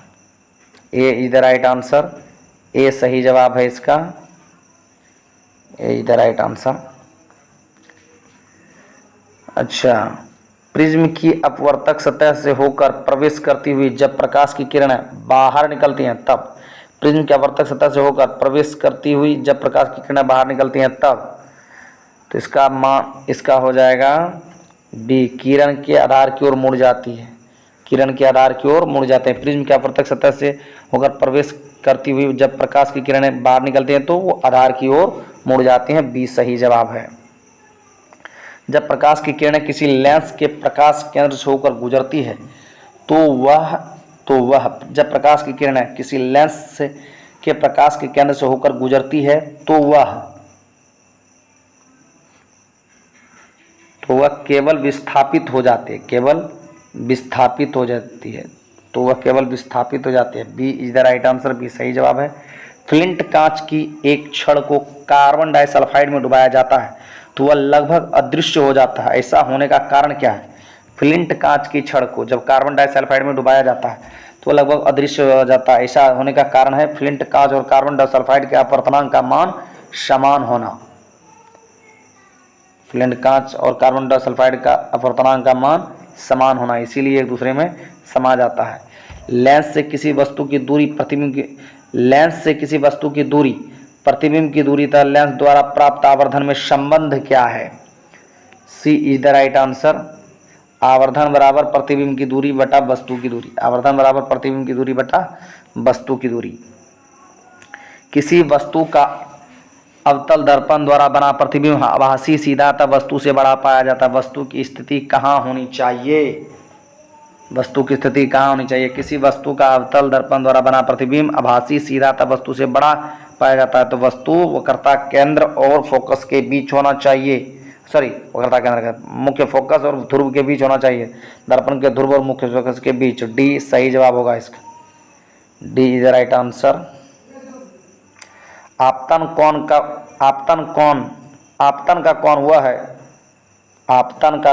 A: A is the right answer. A सही जवाब है इसका, ए इज द राइट आंसर। अच्छा, प्रिज्म की अपवर्तक सतह से होकर प्रवेश करती हुई जब प्रकाश की किरणें बाहर निकलती हैं तब, प्रिज्म की अपवर्तक सतह से होकर प्रवेश करती हुई जब प्रकाश की किरणें बाहर निकलती हैं तब, तो इसका हो जाएगा डी, किरण के आधार की ओर मुड़ जाती है, किरण के आधार की ओर मुड़ जाते हैं। प्रिज्म की अपवर्तक सतह से होकर प्रवेश करती हुई जब प्रकाश की किरणें बाहर निकलती हैं तो वो आधार की ओर मुड़ जाती हैं। बी सही जवाब है। जब प्रकाश की किरणें किसी लेंस के प्रकाश केंद्र से होकर गुजरती है तो वह जब प्रकाश की किरणें किसी लेंस के प्रकाश के केंद्र से होकर गुजरती है तो वह केवल विस्थापित हो जाती है, केवल विस्थापित हो जाती है, तो वह केवल विस्थापित हो जाती है। B is the right answer. B सही जवाब है। फ्लिंट कांच की एक छड़ को कार्बन डाइसल्फाइड में डुबाया जाता है तो वह लगभग अदृश्य हो जाता है, ऐसा होने का कारण क्या है? फ्लिंट कांच की छड़ को जब कार्बन डाइसल्फाइड में डुबाया जाता है तो वह लगभग अदृश्य हो जाता है, ऐसा होने का कारण है फ्लिंट कांच और कार्बन डाइसल्फाइड के अपवर्तनांक का मान समान होना। फ्लिंट कांच और कार्बन डाइसल्फाइड का अपवर्तनांक का मान समान होना, इसीलिए एक दूसरे में समा जाता है। लेंस से किसी वस्तु की दूरी प्रतिबिंब की दूरी तथा लेंस द्वारा प्राप्त आवर्धन में संबंध क्या है? सी इज द राइट आंसर। आवर्धन बराबर प्रतिबिंब की दूरी बटा वस्तु की दूरी, आवर्धन बराबर प्रतिबिंब की दूरी बटा वस्तु की दूरी। किसी वस्तु का अवतल दर्पण द्वारा बना प्रतिबिंब आभासी सीधा तब वस्तु से बड़ा पाया जाता है। वस्तु की स्थिति कहाँ होनी चाहिए? वस्तु की स्थिति कहाँ होनी चाहिए? किसी वस्तु का अवतल दर्पण द्वारा बना प्रतिबिंब आभासी सीधा तब वस्तु से बड़ा पाया जाता है तो वस्तु वक्रता केंद्र और फोकस के बीच होना चाहिए, वक्रता केंद्र का मुख्य फोकस और ध्रुव के बीच होना चाहिए, दर्पण के ध्रुव और मुख्य फोकस के बीच। डी सही जवाब होगा इसका, D is the right answer. आपतन का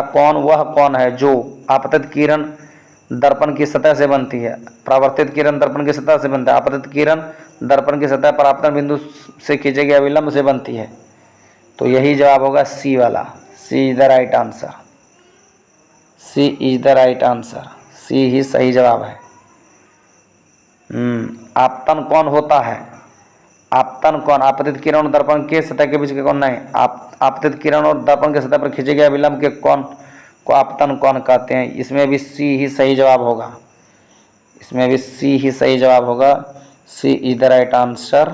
A: कोण वह कोण है जो आपतित किरण दर्पण की सतह से बनती है। परावर्तित किरण दर्पण की सतह से बनता है। आपतित किरण दर्पण की सतह पर आपतन बिंदु से खींचे गए अभिलंब से बनती है। तो यही जवाब होगा सी वाला। C is the right answer. C is the right answer. C ही सही जवाब है। आपतन कौन होता है? आपतन कौन? आपतित किरण और दर्पण के सतह के बीच के कौन? नहीं, आपतित किरण और दर्पण के सतह पर खींचे गए अभिलंब के कौन को आपतन कौन कहते हैं? इसमें भी सी ही सही जवाब होगा। इसमें भी सी ही सही जवाब होगा। C is the right answer.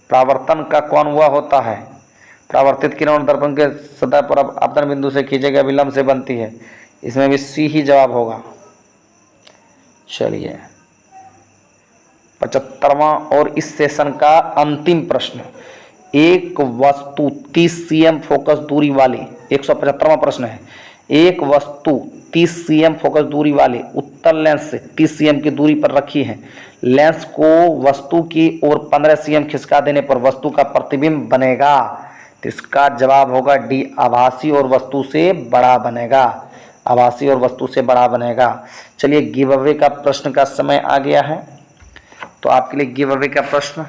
A: परावर्तन का कौन हुआ होता है? परावर्तित किरण और दर्पण के सतह पर आपतन बिंदु से खींचे गए अभिलंब से बनती है। इसमें भी सी ही जवाब होगा। चलिए 75वां और इस सेशन का अंतिम प्रश्न। एक वस्तु 30 cm फोकस दूरी वाले, 175वां प्रश्न है। एक वस्तु 30 cm फोकस दूरी वाले उत्तल लेंस से 30 cm की दूरी पर रखी है। लेंस को वस्तु की ओर 15 cm खिसका देने पर वस्तु का प्रतिबिंब बनेगा। तो इसका जवाब होगा डी, आभासी और वस्तु से बड़ा बनेगा। आभासी और वस्तु से बड़ा बनेगा। चलिए गिव अवे का प्रश्न का समय आ गया है। तो आपके लिए गिव अवे का प्रश्न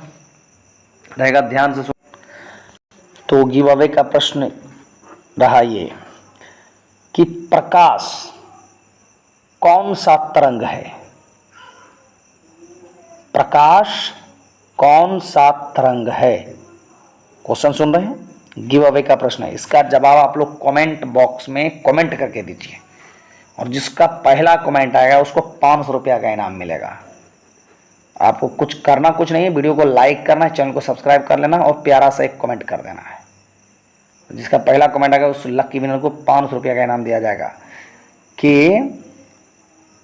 A: रहेगा, ध्यान से सुन। तो गिव अवे का प्रश्न रहा ये कि प्रकाश कौन सा तरंग है? प्रकाश कौन सा तरंग है? क्वेश्चन सुन रहे हैं? गिव अवे का प्रश्न है। इसका जवाब आप लोग कमेंट बॉक्स में कमेंट करके दीजिए और जिसका पहला कमेंट आएगा उसको 500 रुपया का इनाम मिलेगा। आपको कुछ करना कुछ नहीं है, वीडियो को लाइक करना है, चैनल को सब्सक्राइब कर लेना और प्यारा सा एक कमेंट कर देना है। जिसका पहला कमेंट आएगा उस लकी विनर को 500 रुपया का इनाम दिया जाएगा। कि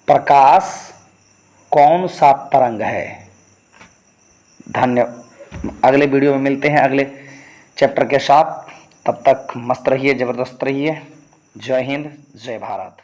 A: प्रकाश कौन सा तरंग है? धन्यवाद। अगले वीडियो में मिलते हैं अगले चैप्टर के साथ। तब तक मस्त रहिए, जबरदस्त रहिए। जय हिंद, जय भारत।